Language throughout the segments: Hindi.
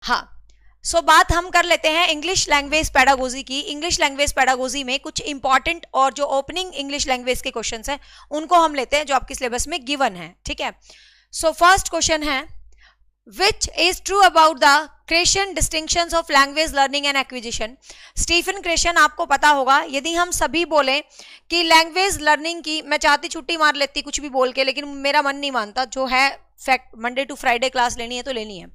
हाँ, बात हम कर लेते हैं इंग्लिश लैंग्वेज पेडागोजी की। इंग्लिश लैंग्वेज पेडागोजी में कुछ इंपॉर्टेंट और जो ओपनिंग इंग्लिश लैंग्वेज के क्वेश्चंस हैं उनको हम लेते हैं जो आपके सिलेबस में गिवन है, ठीक है। फर्स्ट क्वेश्चन है, Which is true about the Creation distinctions of language learning and acquisition? Stephen Krashen आपको पता होगा। यदि हम सभी बोले कि लैंग्वेज लर्निंग की, मैं चाहती छुट्टी मार लेती कुछ भी बोल के, लेकिन मेरा मन नहीं मानता, जो है fact, Monday to Friday class लेनी है तो लेनी है।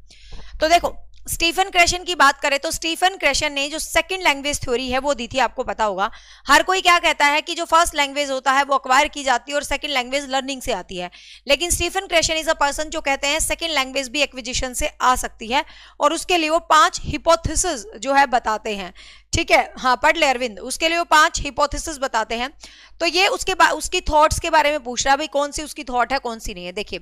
तो देखो, स्टीफन क्रेशन की बात करें तो स्टीफन क्रेशन ने जो सेकंड लैंग्वेज थ्योरी है वो दी थी, आपको पता होगा। हर कोई क्या कहता है कि जो फर्स्ट लैंग्वेज होता है वो अक्वायर की जाती है और सेकंड लैंग्वेज लर्निंग से आती है, लेकिन Stephen Krashen is a person जो कहते हैं सेकंड लैंग्वेज भी एक्विजिशन से आ सकती है, और उसके लिए वो 5 हिपोथेसिस जो है बताते हैं, ठीक है। हाँ, पढ़ ले अरविंद, उसके लिए वो 5 हिपोथेसिस बताते हैं। तो ये उसकी थॉट्स के बारे में पूछ रहा है, भाई कौन सी उसकी थॉट है कौन सी नहीं है। देखिए,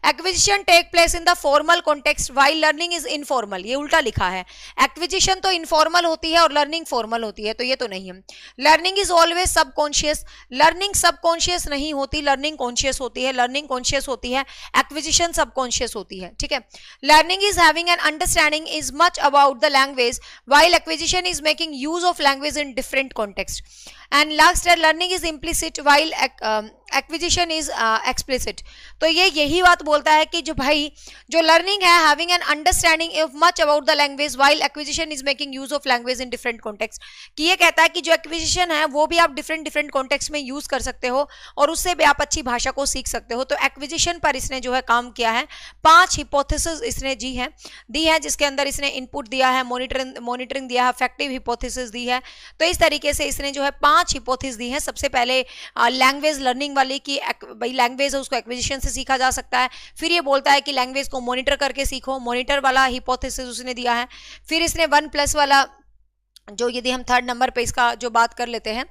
acquisition take place in the formal context while learning is informal, ये उल्टा लिखा है। एक्विजिशन तो इनफॉर्मल होती है और लर्निंग फॉर्मल होती है, तो ये तो नहीं है। Learning is always subconscious, learning subconscious नहीं होती, लर्निंग कॉन्शियस होती है। लर्निंग कॉन्शियस होती है, एक्विजिशन सबकॉन्शियस होती है, ठीक है। Learning is having an understanding is much about the language while acquisition is making use of language in different context. And last year learning is implicit while acquisition is explicit. तो ये यही बात बोलता है कि जो भाई जो लर्निंग है having an understanding of much about the language while acquisition is making use of language in different context, कि ये कहता है कि जो acquisition है वो भी आप different context में यूज कर सकते हो और उससे भी आप अच्छी भाषा को सीख सकते हो। तो acquisition पर इसने जो है काम किया है। 5 हिपोथेसिस इसने दी है जिसके अंदर इसने इनपुट दिया है, मॉनिटरिंग दिया है, फैक्टिव हिपोथेसिस दी है। तो इस तरीके से इसने जो है 5 हिपोथेसिस दी हैं। सबसे पहले लैंग्वेज लर्निंग वाली की भाई लैंग्वेज है उसको एक्विजिशन से सीखा जा सकता है। फिर ये बोलता है कि लैंग्वेज को मॉनिटर करके सीखो, मॉनिटर वाला हिपोथेसिस उसने दिया है। फिर इसने 1+ वाला, जो यदि हम 3rd नंबर पे इसका जो बात कर लेते हैं,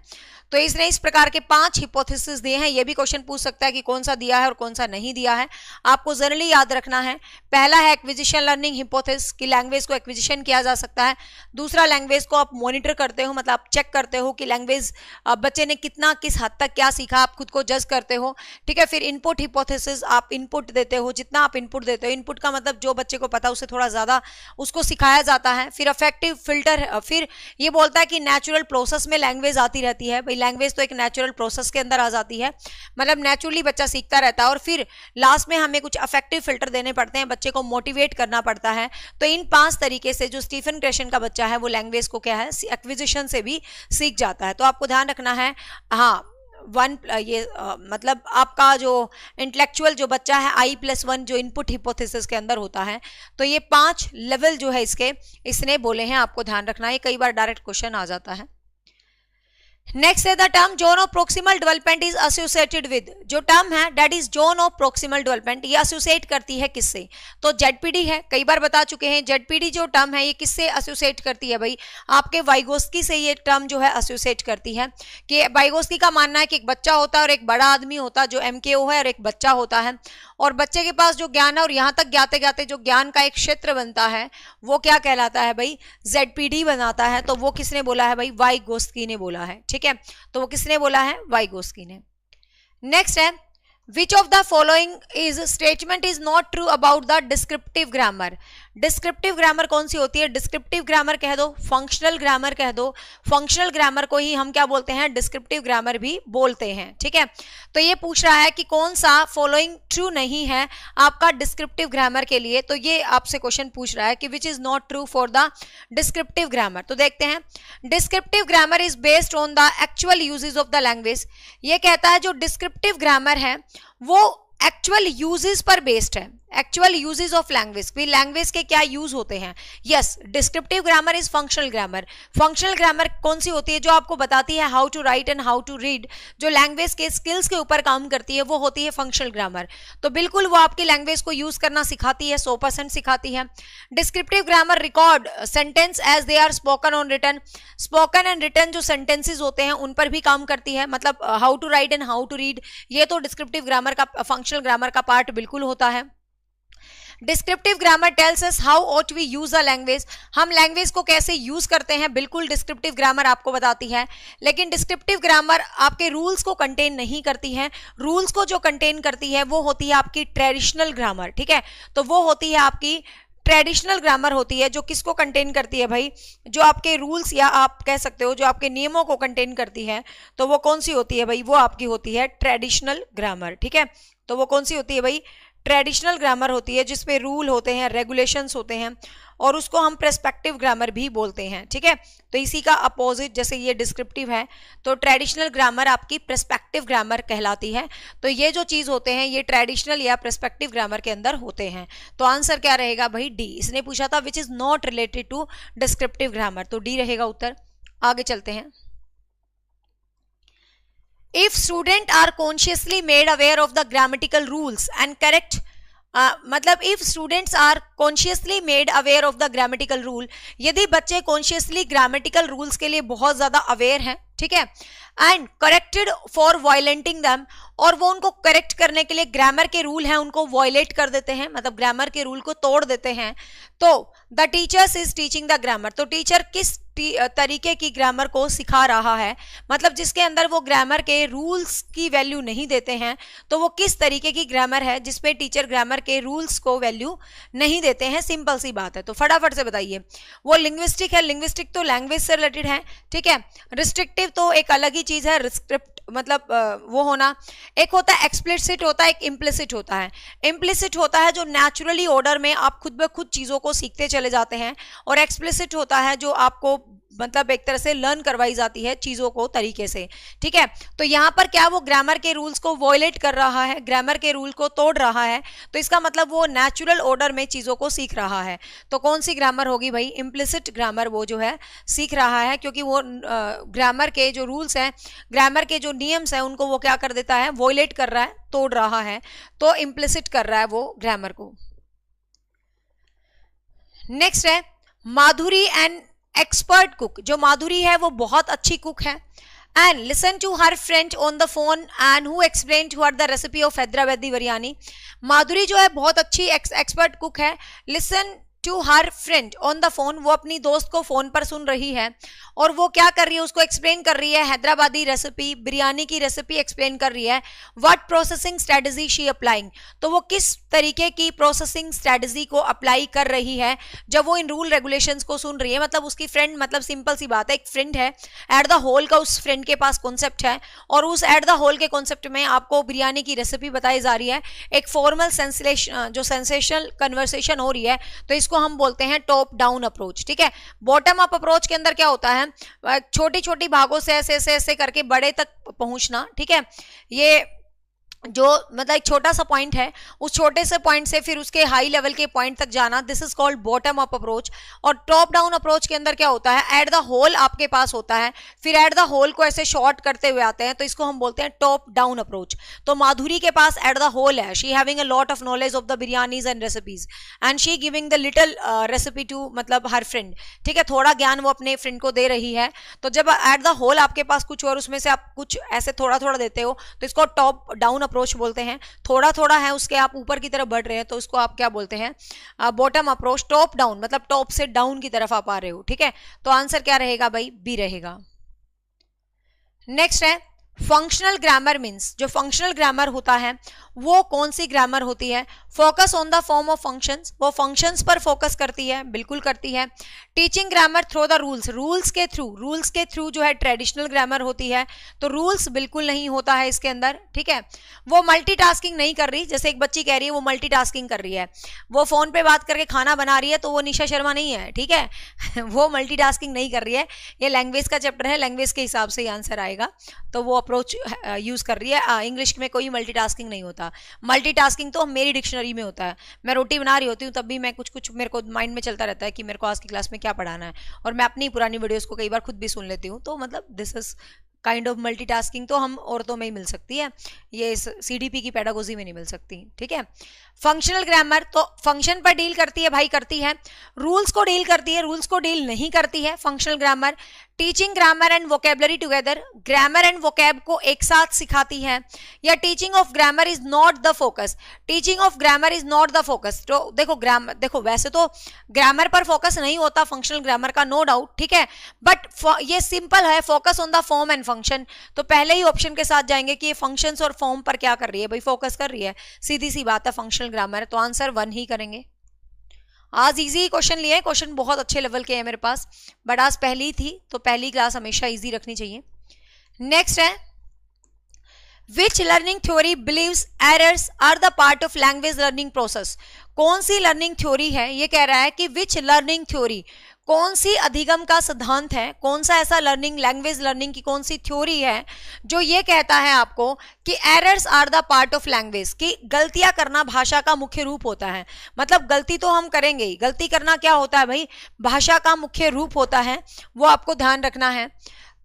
तो इसने इस प्रकार के 5 हिपोथेसिस दिए हैं। ये भी क्वेश्चन पूछ सकता है कि कौन सा दिया है और कौन सा नहीं दिया है। आपको जनरली याद रखना है, पहला है एक्विजिशन लर्निंग हिपोथेसिस कि लैंग्वेज को एक्विजिशन किया जा सकता है। दूसरा, लैंग्वेज को आप मॉनिटर करते हो, मतलब आप चेक करते हो कि लैंग्वेज बच्चे ने कितना किस हद तक क्या सीखा, आप खुद को जज करते हो, ठीक है। फिर इनपुट हिपोथेसिस, आप इनपुट देते हो, जितना आप इनपुट देते हो, इनपुट का मतलब जो बच्चे को पता उससे थोड़ा ज्यादा उसको सिखाया जाता है। फिर अफेक्टिव फिल्टर, फिर ये बोलता है कि नेचुरल प्रोसेस में लैंग्वेज आती रहती है। भाई लैंग्वेज तो एक नेचुरल प्रोसेस के अंदर आ जाती है, मतलब नेचुरली बच्चा सीखता रहता है। और फिर लास्ट में हमें कुछ अफेक्टिव फिल्टर देने पड़ते हैं, बच्चे को मोटिवेट करना पड़ता है। तो इन 5 तरीके से जो स्टीफन क्रेशन का बच्चा है वो लैंग्वेज को क्या है, एक्विजिशन से भी सीख जाता है। तो आपको ध्यान रखना है, हाँ मतलब आपका जो इंटेलेक्चुअल जो बच्चा है I+1 जो इनपुट हिपोथेसिस के अंदर होता है, तो ये 5 लेवल जो है इसने बोले हैं, आपको ध्यान रखना है। कई बार डायरेक्ट क्वेश्चन आ जाता है। नेक्स्ट है the term zone of proximal development is associated with, जो टर्म है that is zone of proximal development, ये एसोसिएट करती है किससे? तो जेडपीडी है, कई बार बता चुके हैं। जेडपीडी जो टर्म है ये किससे एसोसिएट करती है? भाई आपके वाइगोस्की से ये टर्म जो है एसोसिएट करती है। कि वाइगोस्की का मानना है कि एक बच्चा होता है और एक बड़ा आदमी होता है जो MKO है, और एक बच्चा होता है, और बच्चे के पास जो ज्ञान है और यहाँ तक जाते जाते जो ज्ञान का एक क्षेत्र बनता है वो क्या कहलाता है भाई? जेडपीडी बनाता है। तो वो किसने बोला है भाई? वाइगोस्की ने बोला है, ठीक है। तो वो किसने बोला है? वाइगोस्की ने। नेक्स्ट है, Which of the following is statement is not true about the descriptive grammar? Descriptive grammar कौन सी होती है? डिस्क्रिप्टिव ग्रामर कह दो, फंक्शनल ग्रामर कह दो। फंक्शनल ग्रामर को ही हम क्या बोलते हैं? डिस्क्रिप्टिव ग्रामर भी बोलते हैं, ठीक है। तो ये पूछ रहा है कि कौन सा फॉलोइंग ट्रू नहीं है आपका डिस्क्रिप्टिव ग्रामर के लिए। तो ये आपसे क्वेश्चन पूछ रहा है कि विच is not true for the descriptive grammar. तो देखते हैं, descriptive grammar is based on the actual uses of the language. ये कहता है जो डिस्क्रिप्टिव ग्रामर है वो एक्चुअल यूजेस पर बेस्ड है, एक्चुअल यूजेस ऑफ लैंग्वेज, भी लैंग्वेज के क्या यूज होते हैं। Yes, descriptive grammar is functional grammar. Functional grammar कौन सी होती है? जो आपको बताती है how to write and how to read, जो लैंग्वेज के स्किल्स के ऊपर काम करती है वो होती है फंक्शनल ग्रामर। तो बिल्कुल वो आपकी लैंग्वेज को यूज करना सिखाती है, 100% सिखाती है। Descriptive grammar record sentence as they are spoken on written, spoken and written जो सेंटेंसेज होते हैं उन पर भी काम करती है, मतलब how to write and how to read, ये तो डिस्क्रिप्टिव ग्रामर का, फंक्शनल ग्रामर का पार्ट बिल्कुल होता है। Descriptive grammar tells us how ought we use a language, हम लैंग्वेज को कैसे यूज करते हैं, बिल्कुल डिस्क्रिप्टिव ग्रामर आपको बताती है। लेकिन डिस्क्रिप्टिव ग्रामर आपके रूल्स को कंटेन नहीं करती है। रूल्स को जो कंटेन करती है वो होती है आपकी ट्रेडिशनल ग्रामर, ठीक है। तो वो होती है आपकी ट्रेडिशनल ग्रामर होती है जो किसको कंटेन करती है भाई, जो आपके रूल्स या आप कह सकते हो जो आपके नियमों को कंटेन करती है, तो वो कौन सी होती है भाई, वो आपकी होती है ट्रेडिशनल ग्रामर। ठीक है, तो वो कौन सी होती है भाई, ट्रेडिशनल ग्रामर होती है जिसपे रूल होते हैं, रेगुलेशंस होते हैं, और उसको हम प्रेस्पेक्टिव ग्रामर भी बोलते हैं। ठीक है, तो इसी का अपोजिट, जैसे ये डिस्क्रिप्टिव है तो ट्रेडिशनल ग्रामर आपकी प्रेस्पेक्टिव ग्रामर कहलाती है। तो ये जो चीज होते हैं ये ट्रेडिशनल या प्रेस्पेक्टिव ग्रामर के अंदर होते हैं। तो आंसर क्या रहेगा भाई, डी। इसने पूछा था which is not related to descriptive grammar, तो डी रहेगा उत्तर। आगे चलते हैं। If students are consciously made aware of the grammatical rules and correct मतलब if students are consciously made aware of the grammatical rule, यदि बच्चे consciously grammatical rules के लिए बहुत ज्यादा aware हैं, ठीक है, एंड करेक्टेड फॉर वायलेंटिंग दैम, और वो उनको करेक्ट करने के लिए ग्रामर के रूल हैं उनको वायलेट कर देते हैं, मतलब ग्रामर के रूल को तोड़ देते हैं, तो the teachers is teaching the grammar, तो टीचर किस तरीके की ग्रामर को सिखा रहा है, मतलब जिसके अंदर वो ग्रामर के रूल्स की वैल्यू नहीं देते हैं, तो वो किस तरीके की ग्रामर है जिसपे टीचर ग्रामर के रूल्स को वैल्यू नहीं देते हैं। सिंपल सी बात है, तो फटाफट से बताइए। वो लिंग्विस्टिक है, लिंग्विस्टिक तो लैंग्वेज से रिलेटेड है, ठीक है। रिस्ट्रिक्टिव तो एक अलग ही चीज है, रिस्क्रिप्ट मतलब वो होना, एक होता है एक्सप्लिसिट होता है, एक इम्प्लिसिट होता है। इम्प्लिसिट होता है जो नेचुरली ऑर्डर में आप खुद ब खुद चीजों को सीखते चले जाते हैं, और एक्सप्लिसिट होता है जो आपको मतलब एक तरह से लर्न करवाई जाती है चीजों को तरीके से, ठीक है। तो यहाँ पर क्या वो ग्रामर के रूल्स को वॉयलेट कर रहा है, ग्रामर के रूल को तोड़ रहा है, तो इसका मतलब वो नेचुरल ऑर्डर में चीजों को सीख रहा है। तो कौन सी ग्रामर होगी भाई, इम्प्लिसिट ग्रामर वो जो है सीख रहा है, क्योंकि वो ग्रामर के जो रूल्स हैं, ग्रामर के जो नियम्स हैं, उनको वो क्या कर देता है, वॉयलेट कर रहा है, तोड़ रहा है, तो इम्प्लिसिट कर रहा है वो ग्रामर को। नेक्स्ट है माधुरी एंड एक्सपर्ट कुक। जो माधुरी है वो बहुत अच्छी कुक है, and listen to her friend on the phone and who explain to her the recipe of Hyderabadi biryani. Madhuri जो है बहुत अच्छी एक्सपर्ट कुक है, listen to her friend on the phone, वो अपनी दोस्त को फोन पर सुन रही है, और वो क्या कर रही है, उसको एक्सप्लेन कर रही है हैदराबादी रेसिपी, बिरयानी की रेसिपी एक्सप्लेन कर रही है। What processing strategy she applying, तो वो किस तरीके की प्रोसेसिंग स्ट्रेटजी को अप्लाई कर रही है जब वो इन रूल रेगुलेशंस को सुन रही है। मतलब उसकी फ्रेंड, मतलब सिंपल सी बात है, एक फ्रेंड है, एट द होल का उस फ्रेंड के पास कॉन्सेप्ट है, और उस एट द होल के कॉन्सेप्ट में आपको बिरयानी की रेसिपी बताई जा रही है, एक फॉर्मल जो सेंसेशनल कन्वर्सेशन हो रही है, तो इसको हम बोलते हैं टॉप डाउन अप्रोच, ठीक है। बॉटम अप अप्रोच के अंदर क्या होता है, छोटी छोटी भागों से ऐसे ऐसे ऐसे करके बड़े तक पहुंचना, ठीक है। ये जो मतलब एक छोटा सा पॉइंट है, उस छोटे से पॉइंट से फिर उसके हाई लेवल के पॉइंट तक जाना, this is called bottom up approach. और टॉप डाउन अप्रोच के अंदर क्या होता है, एट द होल आपके पास होता है, फिर एट द होल को ऐसे शॉर्ट करते हुए आते हैं, तो इसको हम बोलते हैं टॉप डाउन अप्रोच। तो माधुरी के पास एट द होल है, she having a lot of knowledge of the biryanis and recipes, and she giving the little recipe to मतलब हर फ्रेंड, ठीक है, थोड़ा ज्ञान वो अपने फ्रेंड को दे रही है। तो जब एट द होल आपके पास कुछ और उसमें से आप कुछ ऐसे थोड़ा थोड़ा देते हो, तो इसको टॉप डाउन अप्रोच बोलते हैं। थोड़ा थोड़ा है उसके आप ऊपर की तरफ बढ़ रहे हैं, तो उसको आप क्या बोलते हैं, बॉटम अप्रोच। टॉप डाउन मतलब टॉप से डाउन की तरफ आप आ रहे हो, ठीक है। तो आंसर क्या रहेगा भाई, बी रहेगा। नेक्स्ट है फंक्शनल ग्रामर मीन्स, जो फंक्शनल ग्रामर होता है वो कौन सी ग्रामर होती है, focus on the form of functions, वो फंक्शंस पर फोकस करती है, बिल्कुल करती है। Teaching grammar through the rules, rules के थ्रू जो है ट्रेडिशनल ग्रामर होती है, तो रूल्स बिल्कुल नहीं होता है इसके अंदर, ठीक है। वो मल्टीटास्किंग नहीं कर रही, जैसे एक बच्ची कह रही है वो मल्टीटास्किंग कर रही है, वो फोन पे बात करके खाना बना रही है, तो वो निशा शर्मा नहीं है, ठीक है वो मल्टीटास्किंग नहीं कर रही है। ये लैंग्वेज का चैप्टर है, लैंग्वेज के हिसाब से ही आंसर आएगा, तो वो अप्रोच यूज कर रही है। इंग्लिश में कोई मल्टीटास्किंग नहीं होता, मल्टीटास्किंग तो मेरी डिक्शनरी में होता है। मैं रोटी बना रही होती हूँ तब भी मैं कुछ मेरे को माइंड में चलता रहता है कि मेरे को आज की क्लास में क्या पढ़ाना है, और मैं अपनी पुरानी वीडियोस को कई बार खुद भी सुन लेती हूँ। तो मतलब this is kind of multitasking, तो हम औरतों में ही मिल सकती है, ये सीडीपी की पेडागोजी में नहीं मिल सकती, ठीक है। फंक्शनल ग्रामर तो फंक्शन पर डील करती है भाई, करती है, रूल्स को डील करती है, रूल्स को डील नहीं करती है functional grammar. Teaching grammar and vocabulary together, grammar and vocab को एक साथ सिखाती है। या teaching of grammar is not the focus, teaching of grammar is not the focus. तो देखो ग्रामर, देखो वैसे तो ग्रामर पर फोकस नहीं होता फंक्शनल ग्रामर का, नो डाउट, ठीक है, बट ये सिंपल है, focus on the form and function. तो पहले ही ऑप्शन के साथ जाएंगे कि ये फंक्शंस और फॉर्म पर क्या कर रही है भाई, फोकस कर रही है, सीधी सी बात है, फंक्शनल ग्रामर है, तो आंसर 1 ही करेंगे। आज इजी क्वेश्चन लिए, क्वेश्चन बहुत अच्छे लेवल के हैं मेरे पास, बट आज पहली थी तो पहली क्लास हमेशा इजी रखनी चाहिए। नेक्स्ट है, which learning theory believes errors are the part of language learning process. कौन सी लर्निंग थ्योरी है, ये कह रहा है कि विच लर्निंग थ्योरी, कौन सी अधिगम का सिद्धांत है, कौन सा ऐसा लर्निंग लैंग्वेज लर्निंग की कौन सी थ्योरी है जो ये कहता है आपको कि errors are the part of language, कि गलतियां करना भाषा का मुख्य रूप होता है। मतलब गलती तो हम करेंगे ही, गलती करना क्या होता है भाई, भाषा का मुख्य रूप होता है, वो आपको ध्यान रखना है।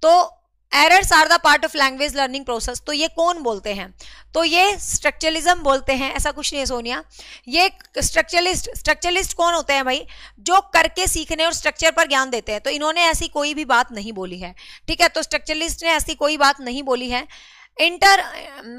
तो errors are the part of language learning process, तो ये कौन बोलते हैं, तो ये स्ट्रक्चरलिज्म बोलते हैं, ऐसा कुछ नहीं है सोनिया। ये स्ट्रक्चरलिस्ट कौन होते हैं भाई, जो करके सीखने और स्ट्रक्चर पर ज्ञान देते हैं। तो इन्होंने ऐसी कोई भी बात नहीं बोली है, ठीक है, तो स्ट्रक्चरलिस्ट ने ऐसी कोई बात नहीं बोली है।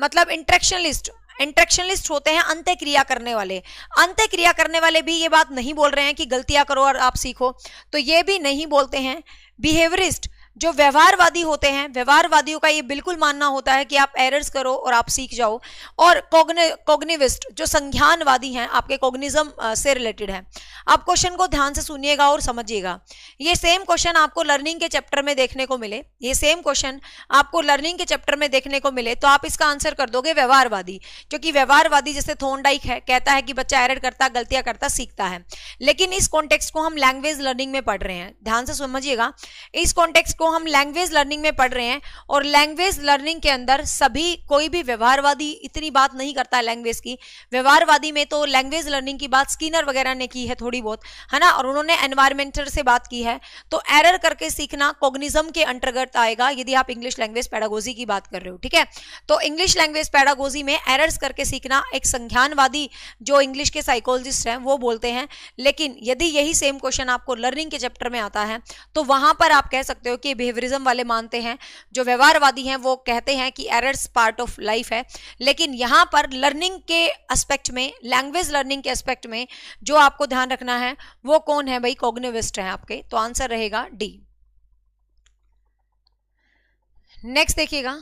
मतलब इंट्रैक्शनलिस्ट होते हैं अंत्य क्रिया करने वाले, अंत्य क्रिया करने वाले भी ये बात नहीं बोल रहे हैं कि गलतियां करो और आप सीखो, तो ये भी नहीं बोलते हैं। बिहेवियरिस्ट जो व्यवहारवादी होते हैं, व्यवहारवादियों का ये बिल्कुल मानना होता है कि आप एरर्स करो और आप सीख जाओ। और कॉग्निविस्ट जो संज्ञानवादी हैं, आपके कॉग्निज्म से रिलेटेड है। आप क्वेश्चन को ध्यान से सुनिएगा और समझिएगा। ये सेम क्वेश्चन आपको लर्निंग के चैप्टर में देखने को मिले, ये सेम क्वेश्चन आपको लर्निंग के चैप्टर में देखने को मिले, तो आप इसका आंसर कर दोगे व्यवहारवादी, क्योंकि व्यवहारवादी जैसे थॉर्नडाइक है, कहता है कि बच्चा एरर करता, गलतियां करता, सीखता है। लेकिन इस कॉन्टेक्स्ट को हम लैंग्वेज लर्निंग में पढ़ रहे हैं, ध्यान से समझिएगा, इस कॉन्टेक्स्ट को हम लैंग्वेज लर्निंग में पढ़ रहे हैं। और लैंग्वेज लर्निंग के अंदर सभी कोई भी व्यवहारवादी इतनी बात नहीं करता है लैंग्वेज की। व्यवहारवादी में तो लैंग्वेज लर्निंग की बात स्किनर वगैरह ने की है थोड़ी बहुत, है ना, और उन्होंने एनवायरमेंटल से बात की है। तो एरर करके सीखना कॉग्निज्म के अंतर्गत आएगा यदि आप इंग्लिश लैंग्वेज पेडागोजी की बात कर रहे हो, ठीक है। तो इंग्लिश लैंग्वेज पेडागोजी में एरर्स करके सीखना एक संज्ञानवादी जो इंग्लिश के साइकोलॉजिस्ट हैं वो बोलते हैं। लेकिन यदि यही सेम क्वेश्चन आपको लर्निंग के चैप्टर में आता है तो वहां पर आप कह सकते हो कि बिहेवियरिज्म वाले मानते हैं, जो व्यवहारवादी हैं वो कहते हैं कि एरर्स पार्ट ऑफ लाइफ है। लेकिन यहां पर लर्निंग के एस्पेक्ट में, लैंग्वेज लर्निंग के एस्पेक्ट में जो आपको ध्यान रखना है वो कौन है भाई, कॉग्निविस्ट है आपके। तो आंसर रहेगा डी। नेक्स्ट देखिएगा,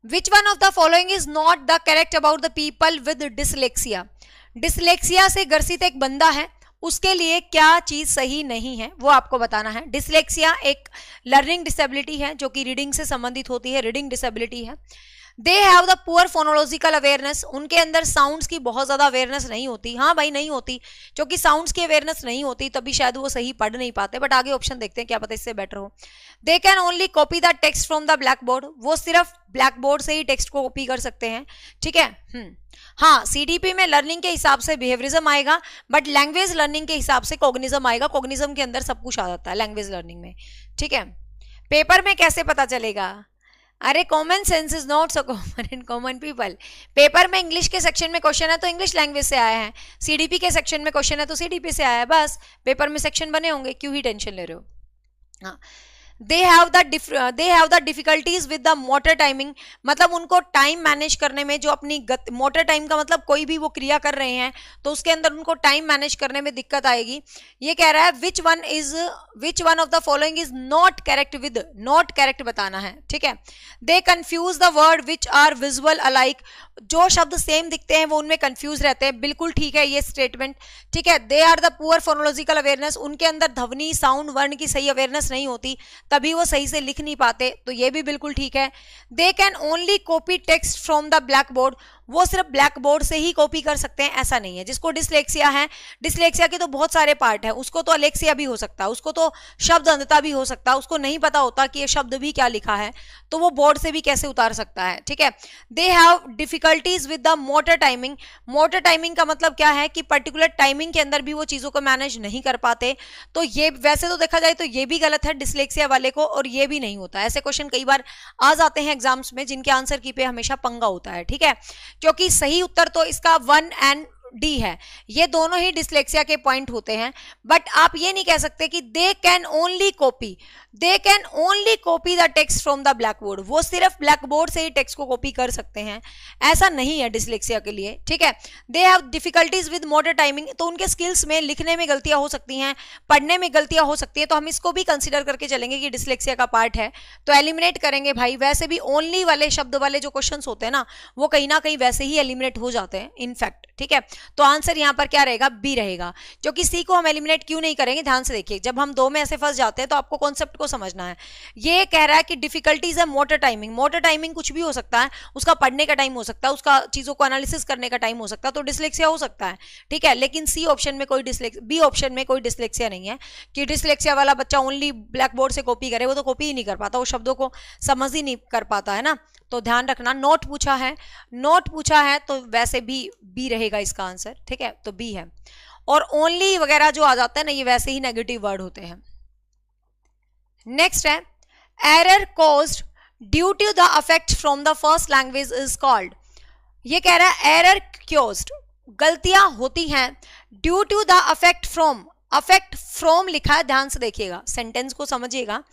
विच one of the following is not the correct about the people with dyslexia. Dyslexia से ग्रसित एक बंदा है, उसके लिए क्या चीज सही नहीं है वो आपको बताना है। डिसलेक्सिया एक लर्निंग डिसेबिलिटी है जो कि रीडिंग से संबंधित होती है, रीडिंग डिसेबिलिटी है। They have the poor phonological awareness, उनके अंदर साउंड्स की बहुत ज्यादा अवेयरनेस नहीं होती। हाँ भाई नहीं होती, क्योंकि साउंड्स की अवेयरनेस नहीं होती तभी शायद वो सही पढ़ नहीं पाते, बट आगे ऑप्शन देखते हैं, क्या पता इससे बेटर हो। They can only copy the text from the black board, वो सिर्फ ब्लैक बोर्ड से ही टेक्स्ट को कॉपी कर सकते हैं, ठीक है। हाँ, सीडीपी में लर्निंग के हिसाब से बिहेवियरिज्म आएगा, बट लैंग्वेज लर्निंग के हिसाब से कॉग्निज्म आएगा। कॉग्निज्म के अंदर सब कुछ आ जाता है लैंग्वेज लर्निंग में, ठीक है। पेपर में कैसे पता चलेगा, अरे common sense is not so common in common people. Paper में इंग्लिश के सेक्शन में क्वेश्चन है तो इंग्लिश लैंग्वेज से आया है, सीडीपी के सेक्शन में क्वेश्चन है तो सीडीपी से आया है, बस पेपर में सेक्शन बने होंगे, क्यों ही टेंशन ले रहे हो। हाँ, they have the difficulties with the motor timing, मतलब उनको टाइम मैनेज करने में, जो अपनी मोटर टाइम का मतलब कोई भी वो क्रिया कर रहे हैं तो उसके अंदर उनको टाइम मैनेज करने में दिक्कत आएगी। ये कह रहा है which one of the following is not correct, with not correct बताना है, ठीक है। They confuse the word which are visual alike, जो शब्द सेम दिखते हैं वो उनमें कंफ्यूज रहते हैं, बिल्कुल ठीक है ये स्टेटमेंट, ठीक है। They are the poor phonological awareness, उनके अंदर ध्वनि साउंड वर्ण की सही अवेयरनेस नहीं होती तभी वो सही से लिख नहीं पाते, तो ये भी बिल्कुल ठीक है। They can only copy text from the black board, वो सिर्फ ब्लैक बोर्ड से ही कॉपी कर सकते हैं, ऐसा नहीं है। जिसको डिसलेक्सिया है, डिसलेक्सिया के तो बहुत सारे पार्ट है, उसको तो अलेक्सिया भी हो सकता है, उसको तो शब्द अंधता भी हो सकता है, उसको नहीं पता होता कि ये शब्द भी क्या लिखा है, तो वो बोर्ड से भी कैसे उतार सकता है, ठीक है। They have difficulties with the motor timing, motor timing का मतलब क्या है कि पर्टिकुलर टाइमिंग के अंदर भी वो चीजों को मैनेज नहीं कर पाते, तो ये वैसे तो देखा जाए तो ये भी गलत है डिसलेक्सिया वाले को, और ये भी नहीं होता। ऐसे क्वेश्चन कई बार आ जाते हैं एग्जाम्स में जिनके आंसर की पे हमेशा पंगा होता है, ठीक है, क्योंकि सही उत्तर तो इसका 1 एंड डी है, ये दोनों ही डिसलेक्सिया के पॉइंट होते हैं। बट आप ये नहीं कह सकते कि they can only copy, they can only copy the text from the black board, वो सिर्फ ब्लैक बोर्ड से ही टेक्स्ट को कॉपी कर सकते हैं, ऐसा नहीं है डिसलेक्सिया के लिए, ठीक है। They have difficulties with motor timing, तो उनके स्किल्स में लिखने में गलतियां हो सकती हैं, पढ़ने में गलतियां हो सकती है, तो हम इसको भी कंसिडर करके चलेंगे कि डिसलेक्सिया का पार्ट है, तो एलिमिनेट करेंगे भाई। वैसे भी ओनली वाले शब्द वाले जो क्वेश्चंस होते हैं ना वो कहीं ना कहीं वैसे ही एलिमिनेट हो जाते हैं इनफैक्ट, ठीक है। तो आंसर यहाँ पर क्या रहेगा, बी रहेगा। जो कि सी को हम एलिमिनेट क्यों नहीं करेंगे, ध्यान से देखिए, जब हम दो में ऐसे फंस जाते हैं तो आपको कॉन्सेप्ट को समझना है। ये कह रहा है कि डिफिकल्टीज है मोटर टाइमिंग। मोटर टाइमिंग कुछ भी हो सकता है, उसका पढ़ने का टाइम हो सकता है, उसका चीजों को एनालिसिस करने का टाइम हो सकता है, तो डिसलेक्सिया हो सकता है, ठीक है। लेकिन सी ऑप्शन में कोई डिसलेक्सिया, बी ऑप्शन में कोई डिसलेक्सिया नहीं है कि डिसलेक्सिया वाला बच्चा ओनली ब्लैक बोर्ड से कॉपी करे, वो तो कॉपी ही नहीं कर पाता, वो शब्दों को समझ ही नहीं कर पाता है ना। तो ध्यान रखना, नोट पूछा है, नोट पूछा है तो वैसे भी बी रहेगा इसका आंसर, ठीक है, तो बी है। और ओनली वगैरह जो आ जाता है ना, ये वैसे ही नेगेटिव वर्ड होते हैं। नेक्स्ट है error caused due to the affect from the first language is called. ये कह रहा है एरर कॉज्ड, गलतियां होती हैं, due to the affect from, affect from लिखा है, ध्यान से देखिएगा, सेंटेंस को समझिएगा।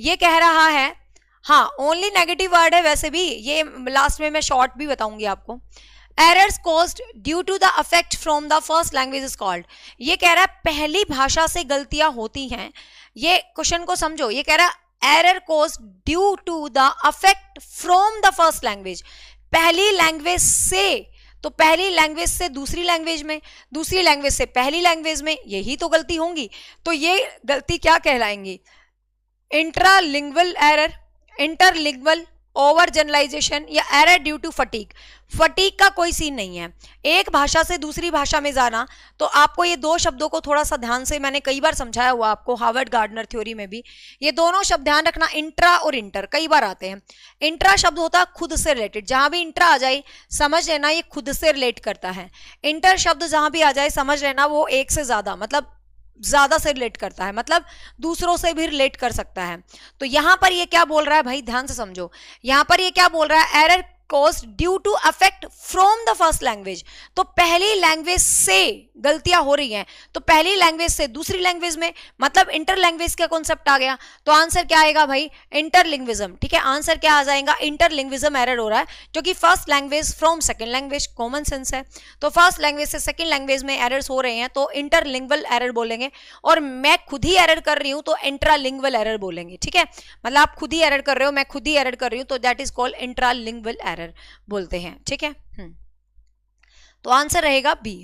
ये कह रहा है, हाँ ओनली नेगेटिव वर्ड है वैसे भी, ये लास्ट में मैं शॉर्ट भी बताऊंगी आपको। Errors caused due to the affect from the first language is called. ये कह रहा है पहली भाषा से गलतियां होती हैं। ये क्वेश्चन को समझो, ये कह रहा है error caused due to the affect from the first language, पहली लैंग्वेज से, तो पहली लैंग्वेज से दूसरी लैंग्वेज में, दूसरी लैंग्वेज से पहली लैंग्वेज में, यही तो गलती होंगी। तो ये गलती क्या कहलाएंगी, intralingual error, interlingual, over generalisation error due to fatigue. Fatigue का कोई सीन नहीं है, एक भाषा से दूसरी भाषा में जाना। तो आपको ये दो शब्दों को थोड़ा सा ध्यान से, मैंने कई बार समझाया हुआ आपको हार्वर्ड गार्डनर थ्योरी में भी, ये दोनों शब्द ध्यान रखना, इंट्रा और इंटर कई बार आते हैं। इंट्रा शब्द होता है खुद से रिलेटेड, जहां भी इंट्रा आ जाए समझ लेना ये खुद से रिलेट करता है। इंटर शब्द जहां भी आ जाए समझ लेना वो एक से ज्यादा, मतलब ज्यादा से रिलेट करता है, मतलब दूसरों से भी रिलेट कर सकता है। तो यहां पर ये क्या बोल रहा है भाई, ध्यान से समझो, यहां पर ये क्या बोल रहा है, error caused due to affect from the first language. तो पहली लैंग्वेज से गलतियां हो रही हैं, तो पहली लैंग्वेज से दूसरी लैंग्वेज में, मतलब इंटर लैंग्वेज का कॉन्सेप्ट आ गया। तो आंसर क्या आएगा भाई, इंटरलिंग्विज्म, ठीक है, आंसर क्या आ जाएगा, इंटरलिंग्विज्म एरर हो रहा है, जो कि first language from second language, common sense है। तो फर्स्ट लैंग्वेज से सेकंड लैंग्वेज में एरर्स हो रहे हैं तो इंटरलिंग्वल एरर बोलेंगे, और मैं खुद ही एरर कर रही हूं तो इंट्रालिंग्वल एरर बोलेंगे, ठीक है, मतलब आप खुद ही एरर कर रहे हो, मैं खुद ही एरर कर रही हूं, तो दैट इज कॉल्ड इंट्रालिंग्वल एरर बोलते हैं, ठीक है। तो आंसर रहेगा बी।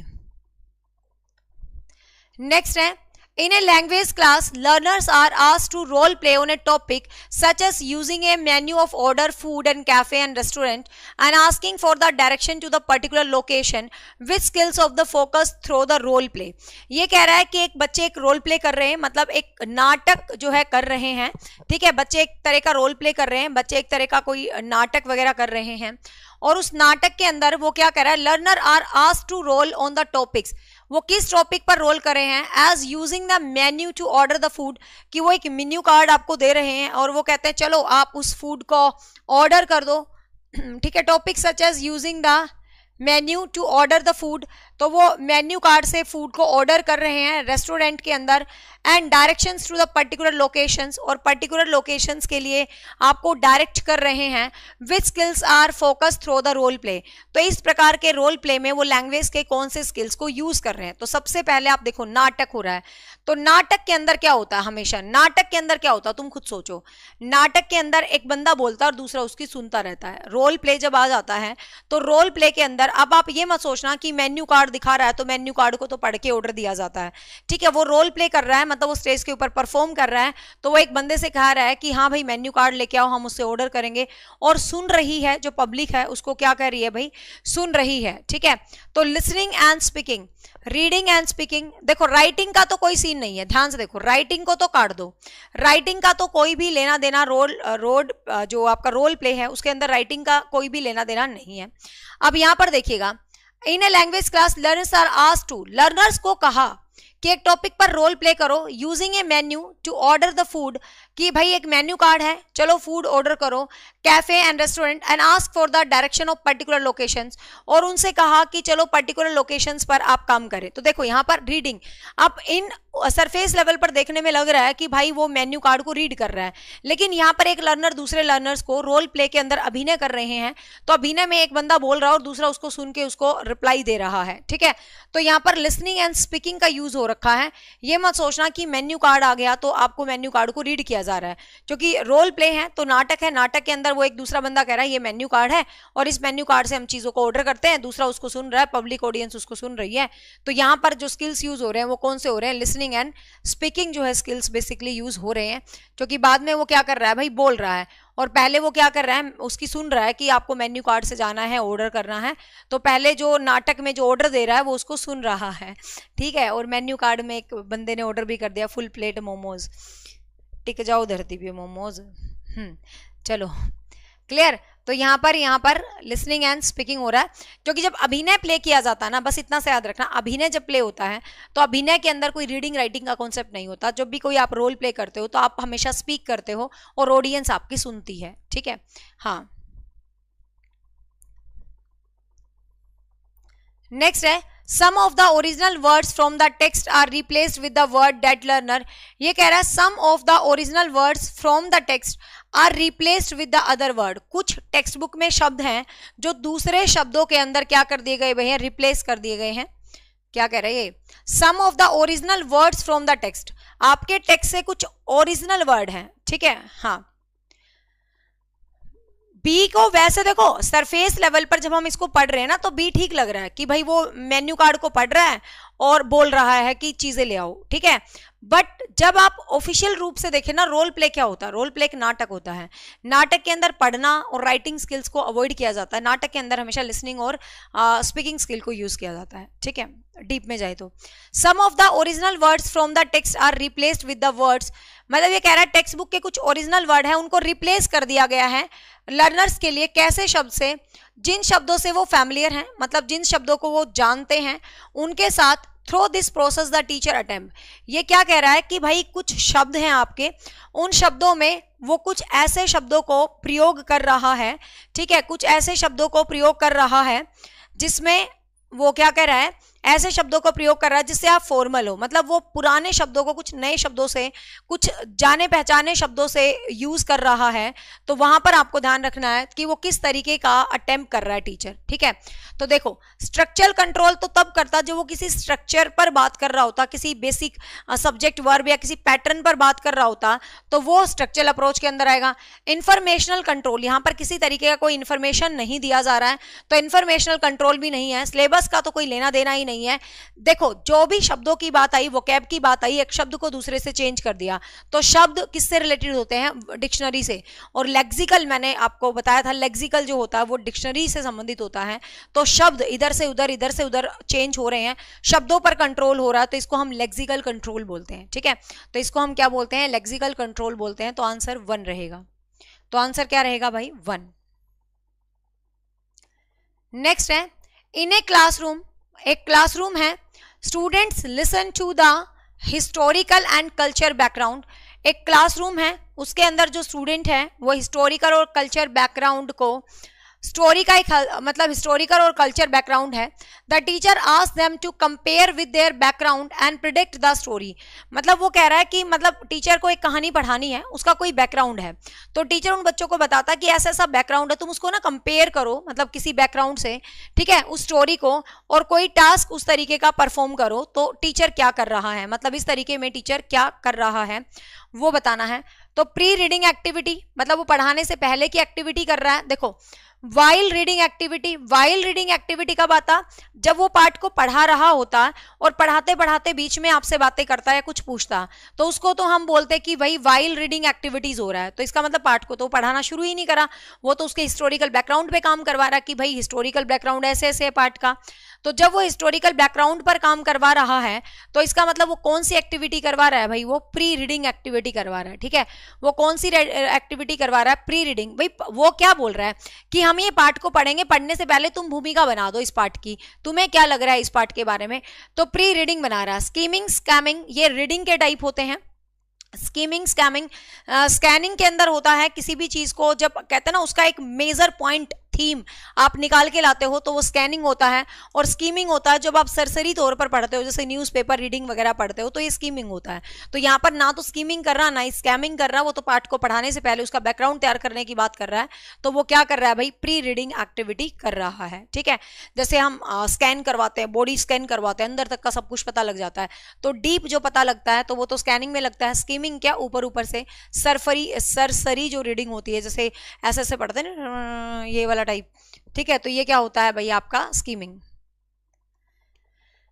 नेक्स्ट है, in a language class learners are asked to role play on a topic such as using a menu of order food and cafe and restaurant and asking for the direction to the particular location, which skills of the focus through the role play। ये कह रहा है कि एक बच्चे एक रोल प्ले कर रहे हैं, मतलब एक नाटक जो है कर रहे हैं, ठीक है, बच्चे एक तरह का रोल प्ले कर रहे हैं, बच्चे एक तरह का कोई नाटक वगैरह कर रहे हैं, और उस नाटक के अंदर वो क्या कर रहा है, learner are asked to role on the topics, वो किस टॉपिक पर रोल कर रहे हैं, as using the menu to order the food, कि वो एक मेन्यू कार्ड आपको दे रहे हैं और वो कहते हैं चलो आप उस फूड को ऑर्डर कर दो, ठीक है। Topic such as using the menu to order the food, तो वो मेन्यू कार्ड से फूड को ऑर्डर कर रहे हैं रेस्टोरेंट के अंदर, and directions to the particular locations, और पर्टिकुलर लोकेशंस के लिए आपको डायरेक्ट कर रहे हैं, which skills are focus through the role play. तो इस प्रकार के रोल प्ले में वो लैंग्वेज के कौन से स्किल्स को यूज कर रहे हैं। तो सबसे पहले आप देखो नाटक हो रहा है, तो नाटक के अंदर क्या होता है, हमेशा नाटक के अंदर क्या होता है, तुम खुद सोचो, नाटक के अंदर एक बंदा बोलता है और दूसरा उसकी सुनता रहता है। रोल प्ले जब आ जाता है तो रोल प्ले के अंदर अब आप ये मत सोचना कि मेन्यू कार्ड दिखा रहा है तो मेन्यू कार्ड को तो पढ़ के ऑर्डर दिया जाता है, ठीक है, वो रोल प्ले कर रहा है, मतलब वो स्टेज के ऊपर परफॉर्म कर रहा है, तो वो एक बंदे से कह रहा है कि हाँ भाई मेन्यू कार्ड लेके आओ, हम उससे ऑर्डर करेंगे, और सुन रही है जो पब्लिक है उसको क्या कह रही है भाई, सुन रही है, ठीक है। तो listening and speaking, reading and speaking, देखो राइटिंग का तो कोई सीन नहीं है, ध्यान से देखो, राइटिंग को तो काट दो, राइटिंग का तो कोई भी लेना देना, जो आपका रोल प्ले है उसके अंदर राइटिंग का कोई भी लेना देना नहीं है। अब यहां पर देखिएगा, in a language class learners are asked to, learners को कहा कि एक टॉपिक पर रोल प्ले करो, using a menu to order the food, कि भाई एक मेन्यू कार्ड है, चलो फूड ऑर्डर करो, cafe and restaurant, and ask for the direction of particular locations, और उनसे कहा कि चलो पर्टिकुलर लोकेशंस पर आप काम करें। तो देखो यहाँ पर रीडिंग, अब इन सरफेस लेवल पर देखने में लग रहा है कि भाई वो मेन्यू कार्ड को रीड कर रहा है, लेकिन यहाँ पर एक लर्नर दूसरे लर्नर्स को रोल प्ले के अंदर अभिनय कर रहे हैं, तो अभिनय में एक बंदा बोल रहा है और दूसरा उसको सुन के उसको रिप्लाई दे रहा है, ठीक है। तो यहाँ पर लिसनिंग एंड स्पीकिंग का यूज हो रखा है, ये मत सोचना कि मेन्यू कार्ड आ गया तो आपको मेन्यू कार्ड को रीड किया जा रहा है, क्योंकि रोल प्ले है तो नाटक है, नाटक के अंदर वो एक दूसरा बंदा कह रहा है ये मेन्यू कार्ड है और इस मेन्यू कार्ड से हम चीजों को ऑर्डर करते हैं, दूसरा उसको सुन रहा है, पब्लिक ऑडियंस उसको सुन रही है। तो यहाँ पर जो स्किल्स यूज हो रहे हैं वो कौन से हो रहे हैं, लिसनिंग एंड स्पीकिंग जो है स्किल्स बेसिकली यूज हो रहे हैं, क्योंकि बाद में वो क्या कर रहा है भाई, बोल रहा है, और पहले वो क्या कर रहा है, उसकी सुन रहा है कि आपको मेन्यू कार्ड से जाना है, ऑर्डर करना है, तो पहले जो नाटक में जो ऑर्डर दे रहा है वो उसको सुन रहा है, ठीक है। और मेन्यू कार्ड में एक बंदे ने ऑर्डर भी कर दिया, फुल प्लेट मोमोज, टिक जाओ धरती पे मोमोज। चलो क्लियर। तो यहाँ पर लिसनिंग एंड स्पीकिंग हो रहा है, क्योंकि जब अभिनय प्ले किया जाता है ना, बस इतना से याद रखना, अभिनय जब प्ले होता है तो अभिनय के अंदर कोई रीडिंग राइटिंग का कॉन्सेप्ट नहीं होता। जब भी कोई आप रोल प्ले करते हो तो आप हमेशा स्पीक करते हो और ऑडियंस आपकी सुनती है, ठीक है। हाँ, नेक्स्ट है some of the original words from the text are replaced with the word that learner. ये कह रहा है some of the original words from the text are replaced with the other word. कुछ टेक्स्ट बुक में शब्द हैं जो दूसरे शब्दों के अंदर क्या कर दिए गए हैं, रिप्लेस कर दिए गए हैं। क्या कह रहे हैं, some of the original words from the text, आपके टेक्स्ट से कुछ ओरिजिनल वर्ड हैं, ठीक है। हाँ, बी को वैसे देखो सरफेस लेवल पर जब हम इसको पढ़ रहे हैं ना तो बी ठीक लग रहा है कि भाई वो मेन्यू कार्ड को पढ़ रहा है और बोल रहा है कि चीजें ले आओ, ठीक है। बट जब आप ऑफिशियल रूप से देखें ना, रोल प्ले क्या होता है, रोल प्ले एक नाटक होता है, नाटक के अंदर पढ़ना और राइटिंग स्किल्स को अवॉइड किया जाता है, नाटक के अंदर हमेशा लिसनिंग और स्पीकिंग स्किल को यूज किया जाता है, ठीक है। डीप में जाए तो some of the original words from the text are replaced with the words, मतलब ये कह रहा है टेक्स्ट बुक के कुछ ओरिजिनल वर्ड है उनको रिप्लेस कर दिया गया है लर्नर्स के लिए, कैसे शब्द से, जिन शब्दों से वो फैमिलियर हैं, मतलब जिन शब्दों को वो जानते हैं, उनके साथ through this process the teacher attempt. ये क्या कह रहा है कि भाई कुछ शब्द हैं आपके, उन शब्दों में वो कुछ ऐसे शब्दों को प्रयोग कर रहा है, ठीक है, कुछ ऐसे शब्दों को प्रयोग कर रहा है जिसमें वो क्या कह रहा है, ऐसे शब्दों को प्रयोग कर रहा है जिससे आप फॉर्मल हो, मतलब वो पुराने शब्दों को कुछ नए शब्दों से, कुछ जाने पहचाने शब्दों से यूज कर रहा है। तो वहां पर आपको ध्यान रखना है कि वो किस तरीके का अटेम्प्ट कर रहा है टीचर, ठीक है। तो देखो स्ट्रक्चरल कंट्रोल तो तब करता जब वो किसी स्ट्रक्चर पर बात कर रहा होता, किसी बेसिक सब्जेक्ट वर्ब या किसी पैटर्न पर बात कर रहा होता, तो वो स्ट्रक्चरल अप्रोच के अंदर आएगा। इंफॉर्मेशनल कंट्रोल, यहाँ पर किसी तरीके का कोई इंफॉर्मेशन नहीं दिया जा रहा है तो इंफॉर्मेशनल कंट्रोल भी नहीं है, सिलेबस का तो कोई लेना देना ही नहीं है। देखो जो भी शब्दों की बात आई, वोकैब की बात आई, एक शब्द को दूसरे से चेंज कर दिया, तो शब्द किससे रिलेटेड होते हैं, डिक्शनरी से। और लेक्सिकल मैंने आपको बताया था, लेक्सिकल जो होता है वो डिक्शनरी से संबंधित होता है। तो शब्द इधर से उधर चेंज हो रहे हैं, शब्दों पर कंट्रोल हो रहा है, तो इसको हम लेक्सिकल कंट्रोल बोलते हैं, ठीक है। तो इसको हम क्या बोलते हैं, लेक्सिकल कंट्रोल बोलते हैं। तो आंसर 1 रहेगा। तो आंसर क्या रहेगा भाई, 1। नेक्स्ट है इन ए क्लासरूम, एक क्लासरूम है, students listen to the historical and culture background. एक क्लासरूम है, उसके अंदर जो स्टूडेंट है वो हिस्टोरिकल और कल्चर बैकग्राउंड को, स्टोरी का एक मतलब हिस्टोरिकल और कल्चर बैकग्राउंड है। The teacher asked them to compare with their background and predict the story. मतलब वो कह रहा है कि मतलब टीचर को एक कहानी पढ़ानी है, उसका कोई बैकग्राउंड है, तो टीचर उन बच्चों को बताता है कि ऐसा ऐसा बैकग्राउंड है, तुम उसको ना कंपेयर करो, मतलब किसी बैकग्राउंड से, ठीक है, उस स्टोरी को, और कोई टास्क उस तरीके का परफॉर्म करो। तो टीचर क्या कर रहा है, मतलब इस तरीके में टीचर क्या कर रहा है वो बताना है। तो प्री रीडिंग एक्टिविटी, मतलब वो पढ़ाने से पहले की एक्टिविटी कर रहा है। देखो while reading activity, while reading activity कब आता, जब वो पार्ट को पढ़ा रहा होता और पढ़ाते पढ़ाते बीच में आपसे बातें करता है, कुछ पूछता, तो उसको तो हम बोलते कि भाई वाइल रीडिंग एक्टिविटीज हो रहा है। तो इसका मतलब पार्ट को तो पढ़ाना शुरू ही नहीं करा, वो तो उसके हिस्टोरिकल बैकग्राउंड पे काम करवा रहा कि भाई हिस्टोरिकल बैकग्राउंड ऐसे ऐसे है पार्ट का। तो जब वो हिस्टोरिकल बैकग्राउंड पर काम करवा रहा है तो इसका मतलब वो कौन सी एक्टिविटी करवा रहा है भाई, वो प्री रीडिंग एक्टिविटी करवा रहा है, ठीक है। वो कौन सी एक्टिविटी करवा रहा है, प्री रीडिंग। भाई वो क्या बोल रहा है कि हम ये पार्ट को पढ़ेंगे, पढ़ने से पहले तुम भूमिका बना दो इस पार्ट की, तुम्हें क्या लग रहा है इस पार्ट के बारे में, तो प्री रीडिंग बना रहा है। स्कीमिंग, स्कैमिंग, ये रीडिंग के टाइप होते हैं। स्कीमिंग, स्कैमिंग, स्कैनिंग के अंदर होता है किसी भी चीज को, जब कहते हैं ना उसका एक मेजर पॉइंट थीम आप निकाल के लाते हो तो वो स्कैनिंग होता है, और स्कीमिंग होता है जब आप सरसरी तौर पर पढ़ते हो, जैसे न्यूज़पेपर रीडिंग वगैरह पढ़ते हो, तो ये स्कीमिंग होता है। तो यहाँ पर ना तो स्कीमिंग कर रहा ना स्कैमिंग कर रहा, वो तो पाठ को पढ़ाने से पहले उसका बैकग्राउंड तैयार करने की बात कर रहा है। तो वो क्या कर रहा है भाई, प्री रीडिंग एक्टिविटी कर रहा है। ठीक है, जैसे हम स्कैन करवाते हैं, बॉडी स्कैन करवाते हैं, अंदर तक का सब कुछ पता लग जाता है, तो डीप जो पता लगता है तो वो तो स्कैनिंग में लगता है। स्कीमिंग क्या, ऊपर ऊपर से सरसरी जो रीडिंग होती है, जैसे ऐसे ऐसे पढ़ते हैं ना, ये वाला टाइप। ठीक है, तो ये क्या होता है भाई आपका स्कीमिंग।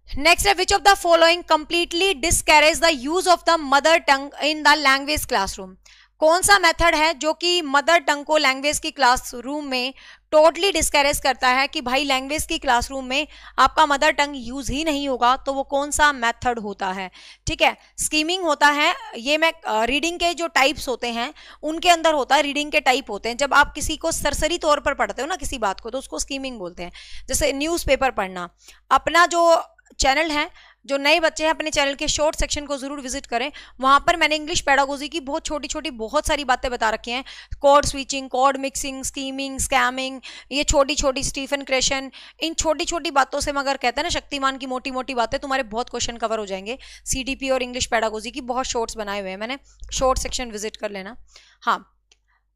नेक्स्ट है, which of the following completely discourage the use of the mother tongue in the language classroom. कौन सा मेथड है जो कि मदर टंग को लैंग्वेज की क्लासरूम में टोटली डिस्करेज करता है कि भाई लैंग्वेज की क्लासरूम में आपका मदर टंग यूज ही नहीं होगा, तो वो कौन सा मेथड होता है। ठीक है, स्कीमिंग होता है, ये मैं रीडिंग के जो टाइप्स होते हैं उनके अंदर होता है, रीडिंग के टाइप होते हैं। जब आप किसी को सरसरी तौर पर पढ़ते हो ना किसी बात को, तो उसको स्कीमिंग बोलते हैं। जैसे न्यूज़पेपर पढ़ना, अपना जो चैनल है, जो नए बच्चे हैं अपने चैनल के शॉर्ट सेक्शन को जरूर विजिट करें, वहां पर मैंने इंग्लिश पेडागोजी की बहुत छोटी छोटी बहुत सारी बातें बता रखी हैं। Code switching, code mixing, skimming, scamming, ये छोटी छोटी स्टीफन क्रेशन, इन छोटी छोटी बातों से मगर कहते हैं ना शक्तिमान की मोटी मोटी बातें, तुम्हारे बहुत क्वेश्चन कवर हो जाएंगे। सीडीपी और इंग्लिश पेडागोजी की बहुत शॉर्ट्स बनाए हुए हैं मैंने, शॉर्ट सेक्शन विजिट कर लेना। हाँ,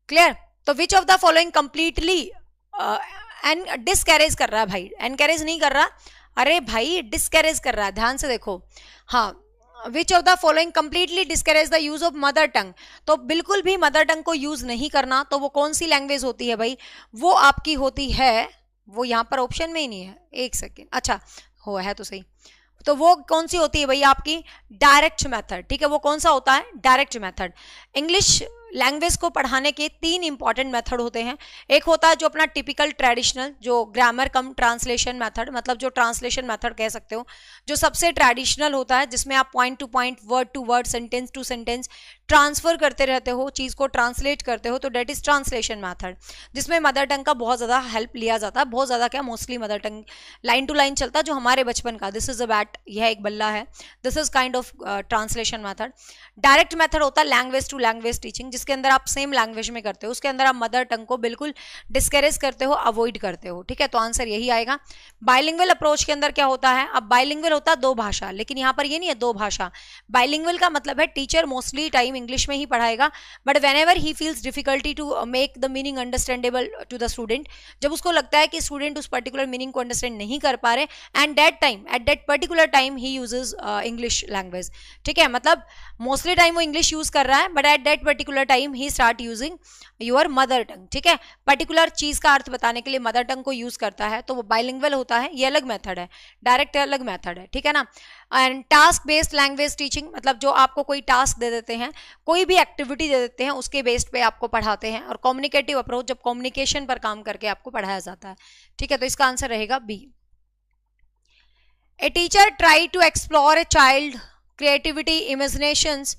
क्लियर। तो which of the following completely discourage कर रहा है भाई, एनकरेज नहीं कर रहा, अरे भाई डिस्करेज कर रहा है, ध्यान से देखो। हाँ, which of the following completely discourage the use of mother tongue, तो बिल्कुल भी मदर टंग को यूज नहीं करना, तो वो कौन सी लैंग्वेज होती है भाई, वो आपकी होती है, वो यहाँ पर ऑप्शन में ही नहीं है, एक सेकेंड, अच्छा हो है तो सही, तो वो कौन सी होती है भाई आपकी, डायरेक्ट मेथड। ठीक है, वो कौन सा होता है, डायरेक्ट मेथड। इंग्लिश लैंग्वेज को पढ़ाने के 3 इंपॉर्टेंट मेथड होते हैं। एक होता है जो अपना टिपिकल ट्रेडिशनल, जो ग्रामर कम ट्रांसलेशन मेथड, मतलब जो ट्रांसलेशन मेथड कह सकते हो, जो सबसे ट्रेडिशनल होता है, जिसमें आप point to point, word to word, sentence to sentence transfer करते रहते हो, चीज को ट्रांसलेट करते हो, तो डेट इज ट्रांसलेशन मेथड, जिसमें मदर टंग का बहुत ज्यादा हेल्प लिया जाता है, बहुत ज्यादा क्या, mostly mother tongue line to line चलता है, जो हमारे बचपन का, दिस इज अ बैट, यह एक बल्ला है, this is kind of translation method. Direct method होता है लैंग्वेज टू लैंग्वेज टीचिंग, जिसके अंदर आप सेम लैंग्वेज में करते हो, उसके अंदर आप मदर टंग को बिल्कुल डिस्करेज करते हो, अवॉइड करते हो। ठीक है, तो आंसर यही आएगा। बाइलिंगुअल अप्रोच के अंदर क्या होता है, अब बाइलिंगुअल होता है 2 भाषा, लेकिन यहाँ पर ये नहीं है 2 भाषा। बाइलिंगुअल का मतलब है टीचर मोस्टली टाइम इंग्लिश में ही पढ़ाएगा, but whenever he feels difficulty to make the meaning understandable to the student, जब उसको लगता है कि स्टूडेंट उस पर्टिकुलर मीनिंग को अंडरस्टैंड नहीं कर पा रहे, and that time, at that particular time he uses English language. ठीक है, मतलब मोस्टली टाइम वो इंग्लिश यूज कर रहा है, but at that particular time he start using your mother tongue. ठीक है, पर्टिकुलर चीज का अर्थ बताने के लिए मदर टंग को यूज करता है, तो वो बाइलिंगुअल होता है, ये अलग मेथड है, डायरेक्ट अलग मेथड है। ठीक है ना। And task based language teaching, मतलब जो आपको कोई टास्क दे देते हैं, कोई भी एक्टिविटी दे देते हैं, उसके बेस्ड पे आपको पढ़ाते हैं। और कम्युनिकेटिव अप्रोच, जब कम्युनिकेशन पर काम करके आपको पढ़ाया जाता है। ठीक है, तो इसका आंसर रहेगा B. A teacher try to explore a child creativity, imaginations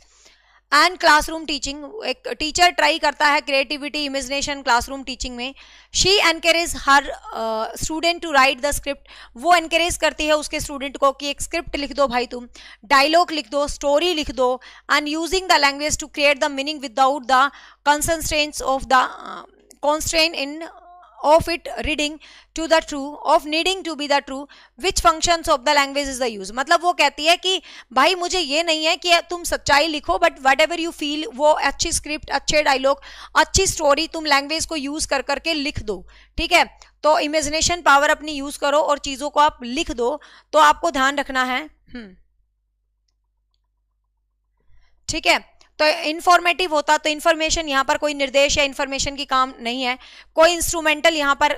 and classroom teaching, एक टीचर ट्राई करता है क्रिएटिविटी, इमेजिनेशन, क्लासरूम टीचिंग में। She encourage her student to write the script, वो एनकरेज करती है उसके स्टूडेंट को कि एक स्क्रिप्ट लिख दो भाई, तुम डायलॉग लिख दो, स्टोरी लिख दो, and using the language to create the meaning without the constraints of the constraint in of it reading to the true, of needing to be the true, which functions of the language is the use। मतलब वो कहती है कि भाई मुझे ये नहीं है कि तुम सच्चाई लिखो, but what ever you feel, वो अच्छी स्क्रिप्ट, अच्छे डायलॉग, अच्छी स्टोरी तुम लैंग्वेज को यूज कर करके लिख दो। ठीक है, तो इमेजिनेशन पावर अपनी यूज करो और चीजों को आप लिख दो, तो आपको ध्यान रखना है। ठीक है, तो इंफॉर्मेटिव होता, तो इन्फॉर्मेशन यहाँ पर कोई निर्देश या इन्फॉर्मेशन की काम नहीं है, कोई इंस्ट्रूमेंटल यहाँ पर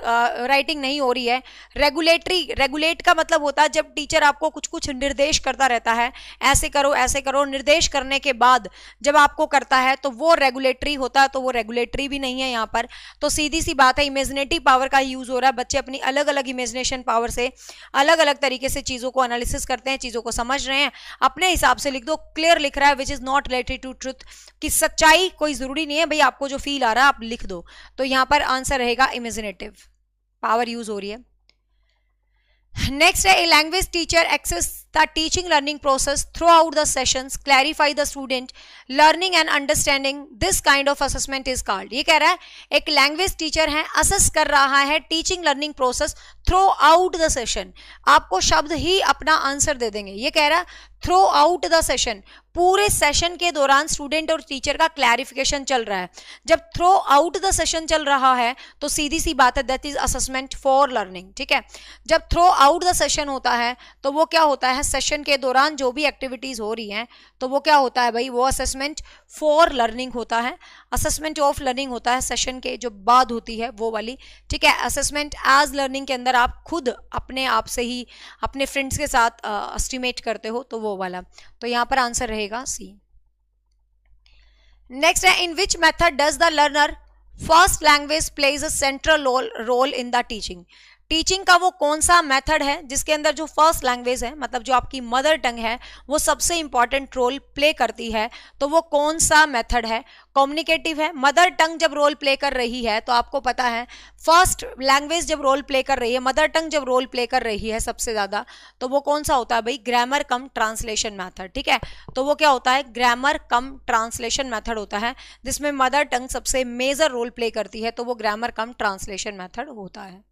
राइटिंग नहीं हो रही है। रेगुलेटरी, रेगुलेट का मतलब होता है जब टीचर आपको कुछ कुछ निर्देश करता रहता है, ऐसे करो ऐसे करो, निर्देश करने के बाद जब आपको करता है तो वो रेगुलेटरी होता है, तो वो रेगुलेटरी भी नहीं है यहाँ पर। तो सीधी सी बात है, इमेजिनेटिव पावर का यूज हो रहा है, बच्चे अपनी अलग अलग इमेजिनेशन पावर से अलग अलग तरीके से चीजों को एनालिसिस करते हैं, चीजों को समझ रहे हैं, अपने हिसाब से लिख दो, क्लियर लिख रहा है, which is not related to truth, कि सच्चाई कोई जरूरी नहीं है भाई, आपको जो फील आ रहा है आप लिख दो। तो यहां पर आंसर रहेगा इमेजिनेटिव पावर यूज हो रही है। नेक्स्ट है, a language teacher access the teaching learning process throughout the sessions, clarify the student learning and understanding. This kind of assessment is called. ये कह रहा है एक लैंग्वेज टीचर है, असेस कर रहा है teaching learning process through out the session. आपको शब्द ही अपना आंसर दे देंगे. ये कह रहा है थ्रू आउट द सेशन, पूरे सेशन के दौरान स्टूडेंट और टीचर का क्लैरिफिकेशन चल रहा है. जब थ्रू आउट द सेशन चल रहा है तो सीधी सी बात है that is assessment for learning. ठीक है, जब थ्रू आउट द सेशन होता है तो वो क्या होता है, सेशन के दौरान जो भी एक्टिविटीज हो रही हैं तो वो क्या होता है भाई, वो असेसमेंट फॉर लर्निंग होता है. असेसमेंट ऑफ लर्निंग होता है सेशन के जो बाद होती है वो वाली. ठीक है, असेसमेंट एज लर्निंग के अंदर आप खुद अपने आप से ही अपने फ्रेंड्स के साथ एस्टिमेट करते हो तो वो वाला. तो यहां पर आंसर रहेगा सी. नेक्स्ट है, in which method does the learner first language plays a central role in the teaching. Teaching का वो कौन सा मेथड है जिसके अंदर जो फर्स्ट लैंग्वेज है, मतलब जो आपकी मदर टंग है, वो सबसे इंपॉर्टेंट रोल प्ले करती है. तो वो कौन सा मेथड है, कम्युनिकेटिव है. मदर टंग जब रोल प्ले कर रही है तो आपको पता है फर्स्ट लैंग्वेज जब रोल प्ले कर रही है, मदर टंग जब रोल प्ले कर रही है सबसे ज्यादा, तो वो कौन सा होता है भाई, ग्रामर कम ट्रांसलेशन मेथड. ठीक है, तो वो क्या होता है, ग्रामर कम ट्रांसलेशन मेथड होता है जिसमें मदर टंग सबसे मेजर रोल प्ले करती है. तो वो ग्रामर कम ट्रांसलेशन मेथड होता है.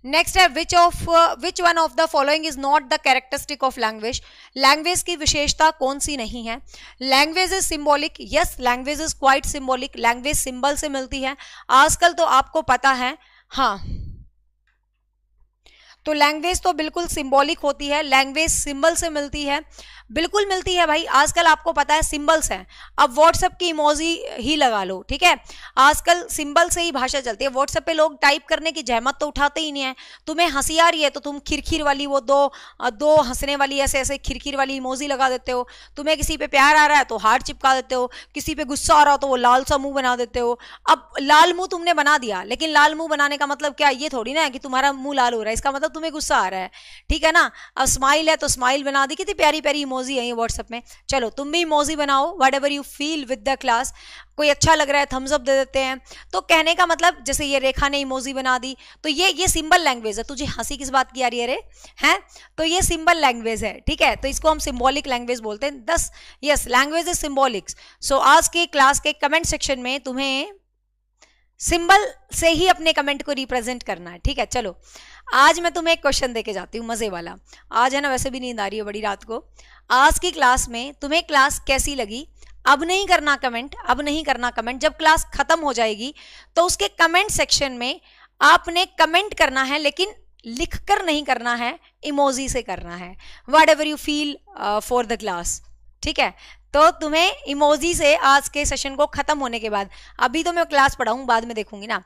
नेक्स्ट है, which one of the following is not the characteristic of language. Language की विशेषता कौन सी नहीं है. Language is symbolic. Yes, language is quite symbolic. Language symbol से मिलती है. आजकल तो आपको पता है, हाँ, तो लैंग्वेज तो बिल्कुल सिंबॉलिक होती है. लैंग्वेज सिंबल से मिलती है, बिल्कुल मिलती है भाई. आजकल आपको पता है सिंबल्स हैं. अब व्हाट्सएप की इमोजी ही लगा लो. ठीक है, आजकल सिंबल से ही भाषा चलती है. व्हाट्सएप पे लोग टाइप करने की जहमत तो उठाते ही नहीं है. तुम्हें हंसी आ रही है तो तुम खिरखिर वाली वो दो हंसने वाली ऐसे ऐसे खिरखिर वाली इमोजी लगा देते हो. तुम्हें किसी पे प्यार आ रहा है तो हार्ट चिपका देते हो. किसी पे गुस्सा आ रहा हो तो वो लाल सा मुंह बना देते हो. अब लाल मुंह तुमने बना दिया, लेकिन लाल मुंह बनाने का मतलब क्या, ये थोड़ी ना है कि तुम्हारा मुंह लाल हो रहा है, इसका मतलब तुम्हें गुस्सा आ रहा है. ठीक है ना. अब स्माइल है तो स्माइल बना दी, कितनी प्यारी प्यारी इमोजी है ये व्हाट्सएप में. चलो तुम भी इमोजी बनाओ, whatever you feel with the class. कोई अच्छा लग रहा है थम्स अप दे देते हैं. तो कहने का मतलब, जैसे ये रेखा ने इमोजी बना दी, तो ये सिंबल लैंग्वेज है. तुझे हंसी किस बात की आ रही है रे, हैं? तो ये सिंबल लैंग्वेज है. ठीक है, तो इसको हम सिंबॉलिक लैंग्वेज बोलते हैं. दस, यस, लैंग्वेज इज सिंबॉलिक. सो आज के क्लास के कमेंट सेक्शन में तुम्हें सिंबल से ही अपने कमेंट को रिप्रेजेंट करना है. ठीक है, चलो आज मैं तुम्हें एक क्वेश्चन देके जाती हूँ मजे वाला. आज है ना, वैसे भी नींद आ रही है बड़ी रात को. आज की क्लास में तुम्हें क्लास कैसी लगी, अब नहीं करना कमेंट, अब नहीं करना कमेंट. जब क्लास खत्म हो जाएगी तो उसके कमेंट सेक्शन में आपने कमेंट करना है, लेकिन लिखकर नहीं करना है, इमोजी से करना है. Whatever you feel for the class. ठीक है, तो तुम्हें इमोजी से आज के सेशन को खत्म होने के बाद, अभी तो मैं क्लास पढ़ाऊं बाद में देखूंगी ना,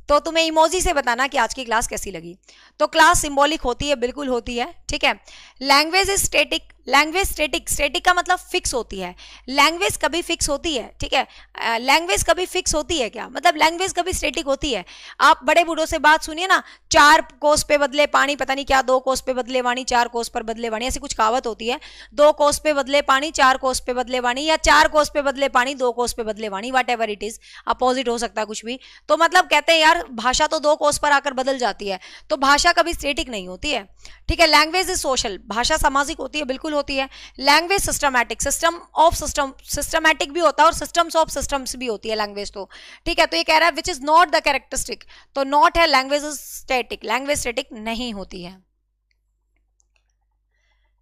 तो तुम्हें इमोजी से बताना कि आज की क्लास कैसी लगी. तो क्लास सिंबॉलिक होती है, बिल्कुल होती है. ठीक है, language is static. Language static, static का मतलब फिक्स होती है. लैंग्वेज कभी फिक्स होती है. ठीक है, लैंग्वेज कभी फिक्स होती है क्या, मतलब लैंग्वेज कभी स्टैटिक होती है. आप बड़े बूढ़ों से बात सुनिए ना, 4 कोस पे बदले पानी, पता नहीं क्या, 2 कोस पे बदले वाणी, 4 कोस पर बदले वाणी, ऐसी कुछ कहावत होती है. 2 कोस पे बदले पानी, 4 कोस पे बदले वाणी, या 4 कोस पे बदले पानी, 2 कोस पे बदले वाणी, whatever it is, opposite हो सकता है कुछ भी. तो मतलब कहते हैं यार भाषा तो 2 कोस पर आकर बदल जाती है, तो भाषा कभी स्टैटिक नहीं होती है. ठीक है, लैंग्वेज इज सोशल. भाषा सामाजिक होती है, बिल्कुल होती है. लैंग्वेज सिस्टमैटिक, सिस्टमैटिक भी होता है और सिस्टम्स ऑफ सिस्टम्स भी होती है लैंग्वेज तो. ठीक है, तो ये कह रहा है which is not the characteristic, तो नॉट है. Language is static, language static नहीं होती है.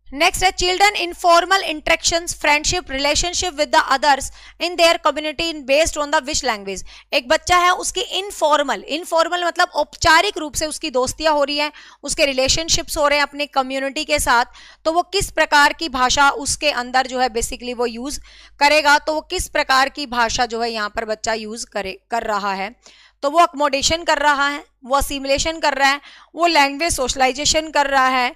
नेक्स्ट है, children informal interactions, friendship, relationship with the others in their community in based on the which language. एक बच्चा है, उसकी इनफॉर्मल मतलब औपचारिक रूप से उसकी दोस्तियां हो रही हैं, उसके रिलेशनशिप्स हो रहे हैं अपनी कम्युनिटी के साथ, तो वो किस प्रकार की भाषा उसके अंदर जो है बेसिकली वो यूज करेगा. तो वो किस प्रकार की भाषा जो है यहाँ पर बच्चा यूज कर रहा है, तो वो अकोमोडेशन कर रहा है, वो असिमिलेशन कर रहा है, वो लैंग्वेज सोशलाइजेशन कर रहा है,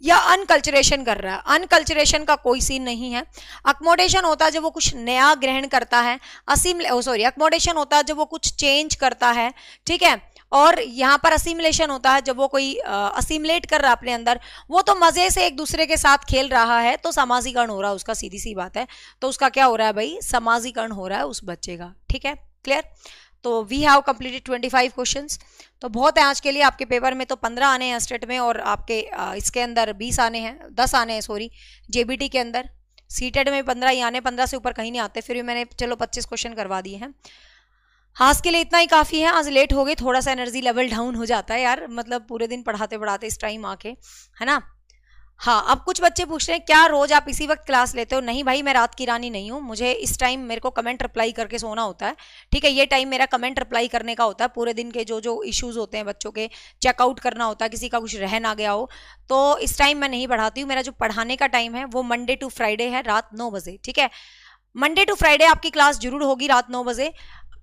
या अनकल्चरेशन कर रहा है. अनकल्चरेशन का कोई सीन नहीं है. अकोमोडेशन होता है जब वो कुछ नया ग्रहण करता है. अकोमोडेशन होता है जब वो कुछ चेंज करता है. ठीक है, और यहाँ पर असिमिलेशन होता है जब वो कोई असिमिलेट कर रहा है अपने अंदर, वो तो मजे से एक दूसरे के साथ खेल रहा है, तो समाजीकरण हो रहा है उसका, सीधी सी बात है. तो उसका क्या हो रहा है भाई, समाजीकरण हो रहा है उस बच्चे का. ठीक है, क्लियर. तो वी हैव कंप्लीटेड 25 क्वेश्चंस। तो बहुत है आज के लिए। आपके पेपर में तो 15 आने हैं स्टेट में, और आपके इसके अंदर 20 आने हैं, 10 आने हैं सॉरी, जेबीटी के अंदर। सीटेड में 15 ही आने, 15 से ऊपर कहीं नहीं आते। फिर भी मैंने चलो 25 क्वेश्चन करवा दिए हैं। आज के लिए इतना ही काफ़ी है। आज लेट हो गए, थोड़ा सा एनर्जी लेवल डाउन हो जाता है यार, मतलब पूरे दिन पढ़ाते पढ़ाते इस टाइम आके, है ना। हाँ, अब कुछ बच्चे पूछ रहे हैं क्या रोज आप इसी वक्त क्लास लेते हो? नहीं भाई, मैं रात की रानी नहीं हूँ। मुझे इस टाइम मेरे को कमेंट रिप्लाई करके सोना होता है, ठीक है। ये टाइम मेरा कमेंट रिप्लाई करने का होता है। पूरे दिन के जो जो इश्यूज होते हैं बच्चों के, चेकआउट करना होता है, किसी का कुछ रह ना गया हो, तो इस टाइम मैं नहीं पढ़ाती हूँ। मेरा जो पढ़ाने का टाइम है वो मंडे टू फ्राइडे है, रात 9 बजे, ठीक है। मंडे टू फ्राइडे आपकी क्लास जरूर होगी रात 9 बजे।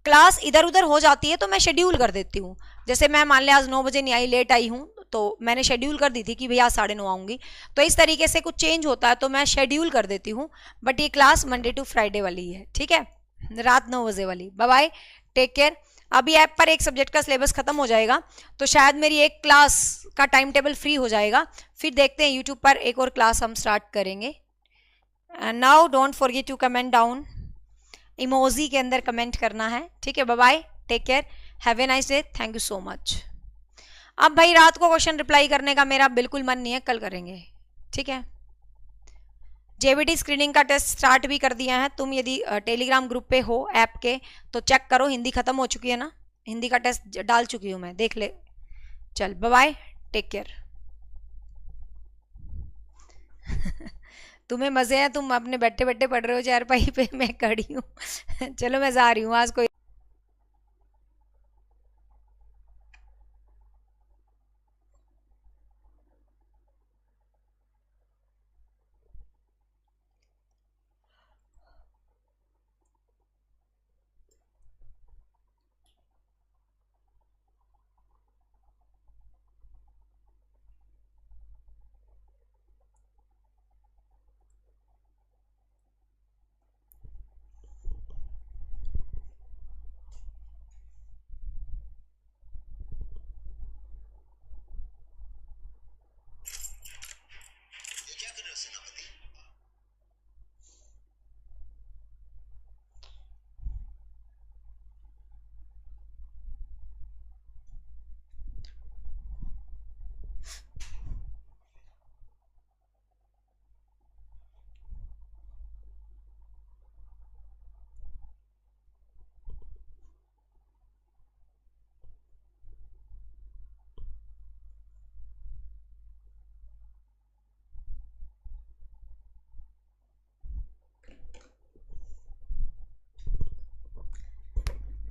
क्लास इधर उधर हो जाती है तो मैं शेड्यूल कर देती हूँ। जैसे मैं मान लिया आज 9 बजे नहीं आई, लेट आई हूँ, तो मैंने शेड्यूल कर दी थी कि भैया आज 9:30 आऊँगी। तो इस तरीके से कुछ चेंज होता है तो मैं शेड्यूल कर देती हूँ। बट ये क्लास मंडे टू फ्राइडे वाली है, ठीक है, रात 9 बजे वाली। Bye bye, take care. अभी ऐप पर एक सब्जेक्ट का सिलेबस खत्म हो जाएगा तो शायद मेरी एक क्लास का टाइम टेबल फ्री हो जाएगा। फिर देखते हैं यूट्यूब पर एक और क्लास हम स्टार्ट करेंगे। And now don't forget to comment down, emoji के अंदर कमेंट करना है, ठीक है। Bye bye, take care, have a nice day, thank you so much. अब भाई रात को क्वेश्चन रिप्लाई करने का मेरा बिल्कुल मन नहीं है, कल करेंगे, ठीक है। जेबीटी स्क्रीनिंग का टेस्ट स्टार्ट भी कर दिया है। तुम यदि टेलीग्राम ग्रुप पे हो ऐप के तो चेक करो, हिंदी खत्म हो चुकी है ना, हिंदी का टेस्ट डाल चुकी हूँ मैं, देख ले। चल बाय बाय, टेक केयर। तुम्हें मजे हैं, तुम अपने बैठे बैठे पढ़ रहे हो चारपाई पे, मैं खड़ी हूँ। चलो मैं जा रही हूँ आज। कोई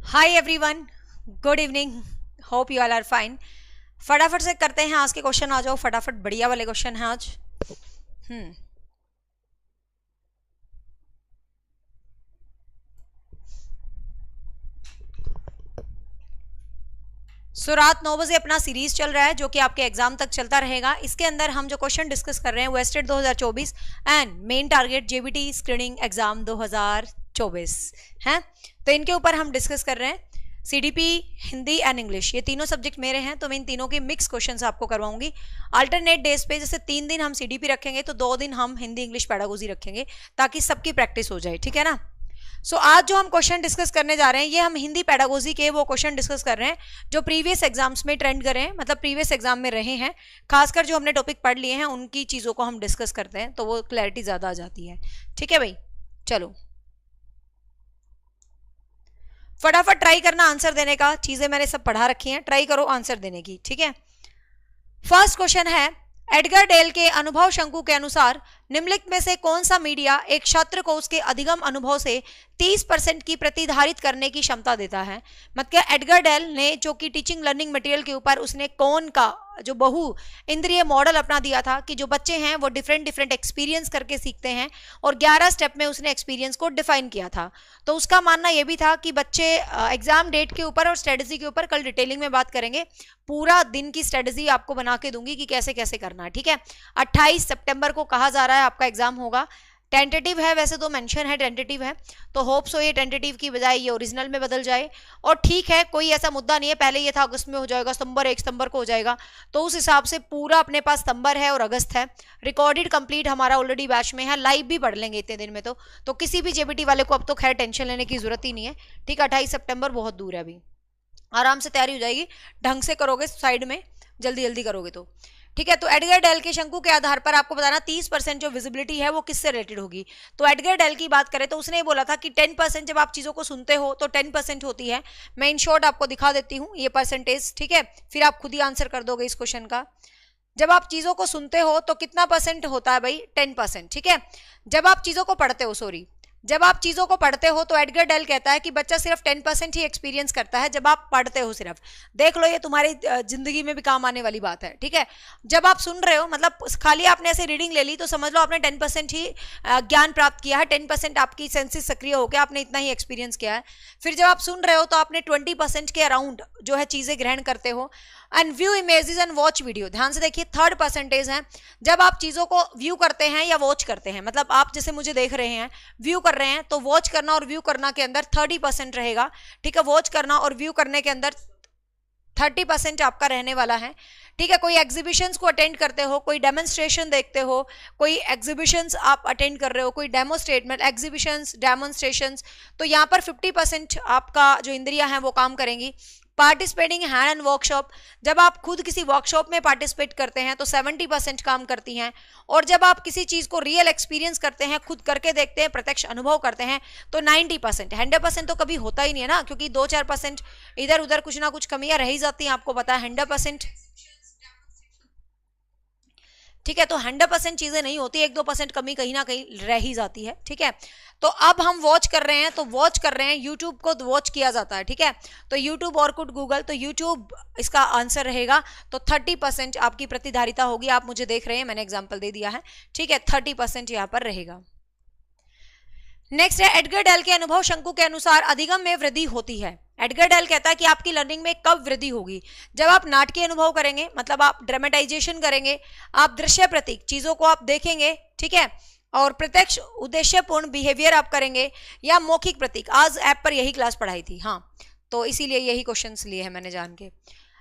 hi everyone, good evening, hope you all are fine. फटाफट से करते हैं आज के क्वेश्चन, आ जाओ फटाफट, बढ़िया वाले क्वेश्चन हैं आज। सो रात 9 बजे अपना सीरीज चल रहा है जो कि आपके एग्जाम तक चलता रहेगा। इसके अंदर हम जो क्वेश्चन डिस्कस कर रहे हैं वेस्टेड 2024 and main target JBT screening exam 2024 हैं। तो इनके ऊपर हम डिस्कस कर रहे हैं। सीडीपी, हिंदी एंड इंग्लिश, ये तीनों सब्जेक्ट मेरे हैं, तो मैं इन तीनों के मिक्स क्वेश्चंस आपको करवाऊंगी अल्टरनेट डेज पे। जैसे 3 दिन हम सीडीपी रखेंगे तो 2 दिन हम हिंदी इंग्लिश पेडागोजी रखेंगे, ताकि सबकी प्रैक्टिस हो जाए, ठीक है ना। सो आज जो हम क्वेश्चन डिस्कस करने जा रहे हैं, ये हम हिंदी पेडागोजी के वो क्वेश्चन डिस्कस कर रहे हैं जो प्रीवियस एग्जाम्स में ट्रेंड कर रहे हैं, मतलब प्रीवियस एग्जाम में रहे हैं। खासकर जो हमने टॉपिक पढ़ लिए हैं उनकी चीज़ों को हम डिस्कस करते हैं, तो वो क्लैरिटी ज़्यादा आ जाती है, ठीक है भाई। चलो फटाफट ट्राई करना आंसर देने का, चीजें मैंने सब पढ़ा रखी हैं, ट्राई करो आंसर देने की, ठीक है। फर्स्ट क्वेश्चन है, एडगर डेल के अनुभव शंकु के अनुसार निम्नलिखित में से कौन सा मीडिया एक छात्र को उसके अधिगम अनुभव से 30% की प्रतिधारित करने की क्षमता देता है। मतलब एडगर डेल ने जो कि टीचिंग लर्निंग मटेरियल के ऊपर उसने कौन का जो बहु इंद्रिय मॉडल अपना दिया था कि जो बच्चे हैं वो डिफरेंट डिफरेंट एक्सपीरियंस करके सीखते हैं, और 11 स्टेप में उसने एक्सपीरियंस को डिफाइन किया था। तो उसका मानना यह भी था कि बच्चे एग्जाम डेट के ऊपर और स्ट्रेटजी के ऊपर कल डिटेलिंग में बात करेंगे, पूरा दिन की स्ट्रेटजी आपको बना के दूंगी कि कैसे कैसे करना है, ठीक है। 28 सितंबर को कहा जा रहा है आपका एग्जाम होगा, टेंटेटिव है, वैसे तो मेंशन है टेंटेटिव है, तो होप सो ये टेंटेटिव की बजाय ये ओरिजिनल में बदल जाए। और ठीक है, कोई ऐसा मुद्दा नहीं है, पहले ये था अगस्त में हो जाएगा, सितंबर 1 सितंबर को हो जाएगा, तो उस हिसाब से पूरा अपने पास सितंबर है और अगस्त है। रिकॉर्डेड कंप्लीट हमारा ऑलरेडी बैच में है, लाइव भी पढ़ लेंगे इतने दिन में, तो किसी भी जेबीटी वाले को अब तो खैर टेंशन लेने की जरूरत ही नहीं है। ठीक है, 28 सितंबर बहुत दूर है, अभी आराम से तैयारी हो जाएगी, ढंग से करोगे, साइड में जल्दी जल्दी करोगे तो ठीक है। तो एडगर डेल के शंकु के आधार पर आपको बताना 30% जो विजिबिलिटी है वो किससे रिलेटेड होगी। तो एडगर डेल की बात करें तो उसने बोला था कि 10% जब आप चीजों को सुनते हो तो 10% होती है। मैं इन शॉर्ट आपको दिखा देती हूँ ये परसेंटेज, ठीक है, फिर आप खुद ही आंसर कर दोगे इस क्वेश्चन का। जब आप चीजों को सुनते हो तो कितना परसेंट होता है भाई, 10%, ठीक है। जब आप चीजों को पढ़ते हो, सॉरी, जब आप चीजों को पढ़ते हो तो एडगर डेल कहता है कि बच्चा सिर्फ 10% ही एक्सपीरियंस करता है जब आप पढ़ते हो सिर्फ। देख लो, ये तुम्हारी जिंदगी में भी काम आने वाली बात है, ठीक है। जब आप सुन रहे हो, मतलब खाली आपने ऐसे रीडिंग ले ली तो समझ लो आपने 10% ही ज्ञान प्राप्त किया है, 10% आपकी सेंसेस सक्रिय हो गया, आपने इतना ही एक्सपीरियंस किया है। फिर जब आप सुन रहे हो तो आपने 20% के अराउंड जो है चीजें ग्रहण करते हो। And view images and watch video, ध्यान से देखिए, 3% है जब आप चीजों को व्यू करते हैं या वॉच करते हैं, मतलब आप जैसे मुझे देख रहे हैं, व्यू कर रहे हैं, तो वॉच करना और व्यू करना के अंदर 30% रहेगा, ठीक है। वॉच करना और व्यू करने के अंदर 30% आपका रहने वाला है, ठीक है। कोई एग्जीबिशंस को अटेंड करते हो, कोई डेमोन्स्ट्रेशन देखते हो, कोई एग्जीबिशंस आप अटेंड कर रहे हो, कोई डेमोस्ट्रेटमेंट एग्जीबिशंस डेमोन्स्ट्रेशंस, तो यहाँ पर 50% आपका जो इंद्रियां हैं वो काम करेंगी। पार्टिसिपेटिंग हैंड एंड वर्कशॉप, जब आप खुद किसी वर्कशॉप में पार्टिसिपेट करते हैं तो 70% काम करती हैं। और जब आप किसी चीज को रियल एक्सपीरियंस करते हैं, खुद करके देखते हैं, प्रत्यक्ष अनुभव करते हैं, तो 90%। 100% तो कभी होता ही नहीं है ना, क्योंकि 2-4% इधर उधर कुछ ना कुछ कमियां रह ही जाती हैं, आपको पता है। 100%, ठीक है, तो 100% चीजें नहीं होती, 1-2% कमी कहीं ना कहीं रह ही जाती है, ठीक है। तो अब हम वॉच कर रहे हैं, तो वॉच कर रहे हैं, यूट्यूब को वॉच किया जाता है, ठीक है। तो यूट्यूब और कुछ गूगल, तो यूट्यूब इसका आंसर रहेगा। तो 30% आपकी प्रतिधारिता होगी, आप मुझे देख रहे हैं, मैंने एग्जाम्पल दे दिया है, ठीक है। 30% यहाँ पर रहेगा। नेक्स्ट है, एडगर डेल के अनुभव शंकु के अनुसार अधिगम में वृद्धि होती है। एडगर डेल कहता है कि आपकी लर्निंग में कब वृद्धि होगी, जब आप नाटकीय अनुभव करेंगे, मतलब आप ड्रामेटाइजेशन करेंगे, आप दृश्य प्रतीक चीजों को आप देखेंगे, ठीक है, और प्रत्यक्ष उद्देश्यपूर्ण बिहेवियर आप करेंगे, या मौखिक प्रतीक। आज ऐप पर यही क्लास पढ़ाई थी, हाँ, तो इसीलिए यही क्वेश्चंस लिए हैं मैंने जान के।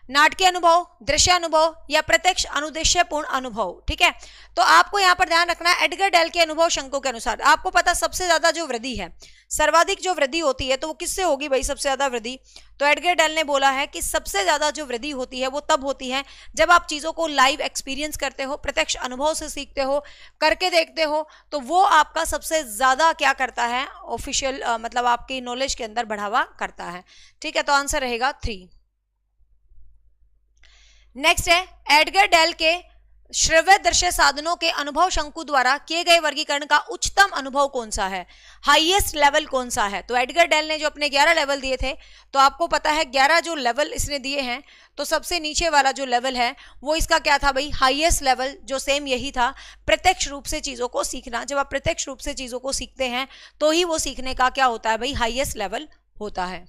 नाटकीय अनुभव, दृश्य अनुभव या प्रत्यक्ष अनुद्देश्यपूर्ण अनुभव, ठीक है। तो आपको यहाँ पर ध्यान रखना है, एडगर डेल के अनुभव शंकु के अनुसार आपको पता सबसे ज्यादा जो वृद्धि है, सर्वाधिक जो वृद्धि होती है, तो वो किससे होगी भाई सबसे ज्यादा वृद्धि। तो एडगर डेल ने बोला है कि सबसे ज्यादा जो वृद्धि होती है वो तब होती है जब आप चीजों को लाइव एक्सपीरियंस करते हो, प्रत्यक्ष अनुभव से सीखते हो, करके देखते हो, तो वो आपका सबसे ज्यादा क्या करता है, ऑफिशियल मतलब आपकी नॉलेज के अंदर बढ़ावा करता है, ठीक है। तो आंसर रहेगा 3। नेक्स्ट है, एडगर डेल के श्रव्य दृश्य साधनों के अनुभव शंकु द्वारा किए गए वर्गीकरण का उच्चतम अनुभव कौन सा है, हाईएस्ट लेवल कौन सा है। तो एडगर डेल ने जो अपने 11 लेवल दिए थे, तो आपको पता है 11 जो लेवल इसने दिए हैं, तो सबसे नीचे वाला जो लेवल है वो इसका क्या था भाई, हाईएस्ट लेवल, जो सेम यही था, प्रत्यक्ष रूप से चीजों को सीखना। जब आप प्रत्यक्ष रूप से चीजों को सीखते हैं तो ही वो सीखने का क्या होता है भाई, हाईएस्ट लेवल होता है।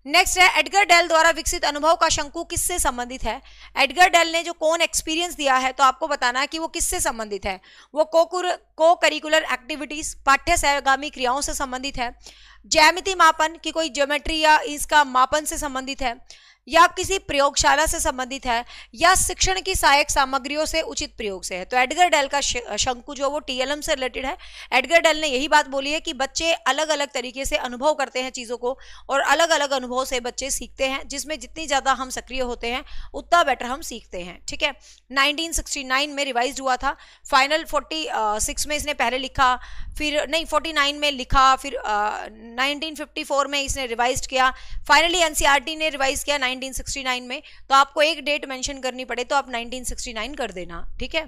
नेक्स्ट है, एडगर डेल द्वारा विकसित अनुभव का शंकु किससे संबंधित है। एडगर डेल ने जो कौन एक्सपीरियंस दिया है, तो आपको बताना है कि वो किससे संबंधित है। वो को करिकुलर एक्टिविटीज, पाठ्य सहगामी क्रियाओं से संबंधित है, ज्यामिति मापन की कोई ज्योमेट्री या इसका मापन से संबंधित है, या किसी प्रयोगशाला से संबंधित है, या शिक्षण की सहायक सामग्रियों से उचित प्रयोग से है। तो एडगर डेल का शंकु जो वो टीएलएम से रिलेटेड है। एडगर डेल ने यही बात बोली है कि बच्चे अलग अलग तरीके से अनुभव करते हैं चीजों को, और अलग अलग अनुभव से बच्चे सीखते हैं, जिसमें जितनी ज्यादा हम सक्रिय होते हैं उतना बेटर हम सीखते हैं, ठीक है। 1969 में रिवाइज हुआ था, फाइनल 46 में इसने पहले लिखा, फिर नहीं 49 में लिखा, फिर 1954 में इसने रिवाइज किया, फाइनली एनसीईआरटी ने रिवाइज किया 1969 में। तो आपको एक डेट मेंशन करनी पड़े तो आप 1969 कर देना, ठीक है।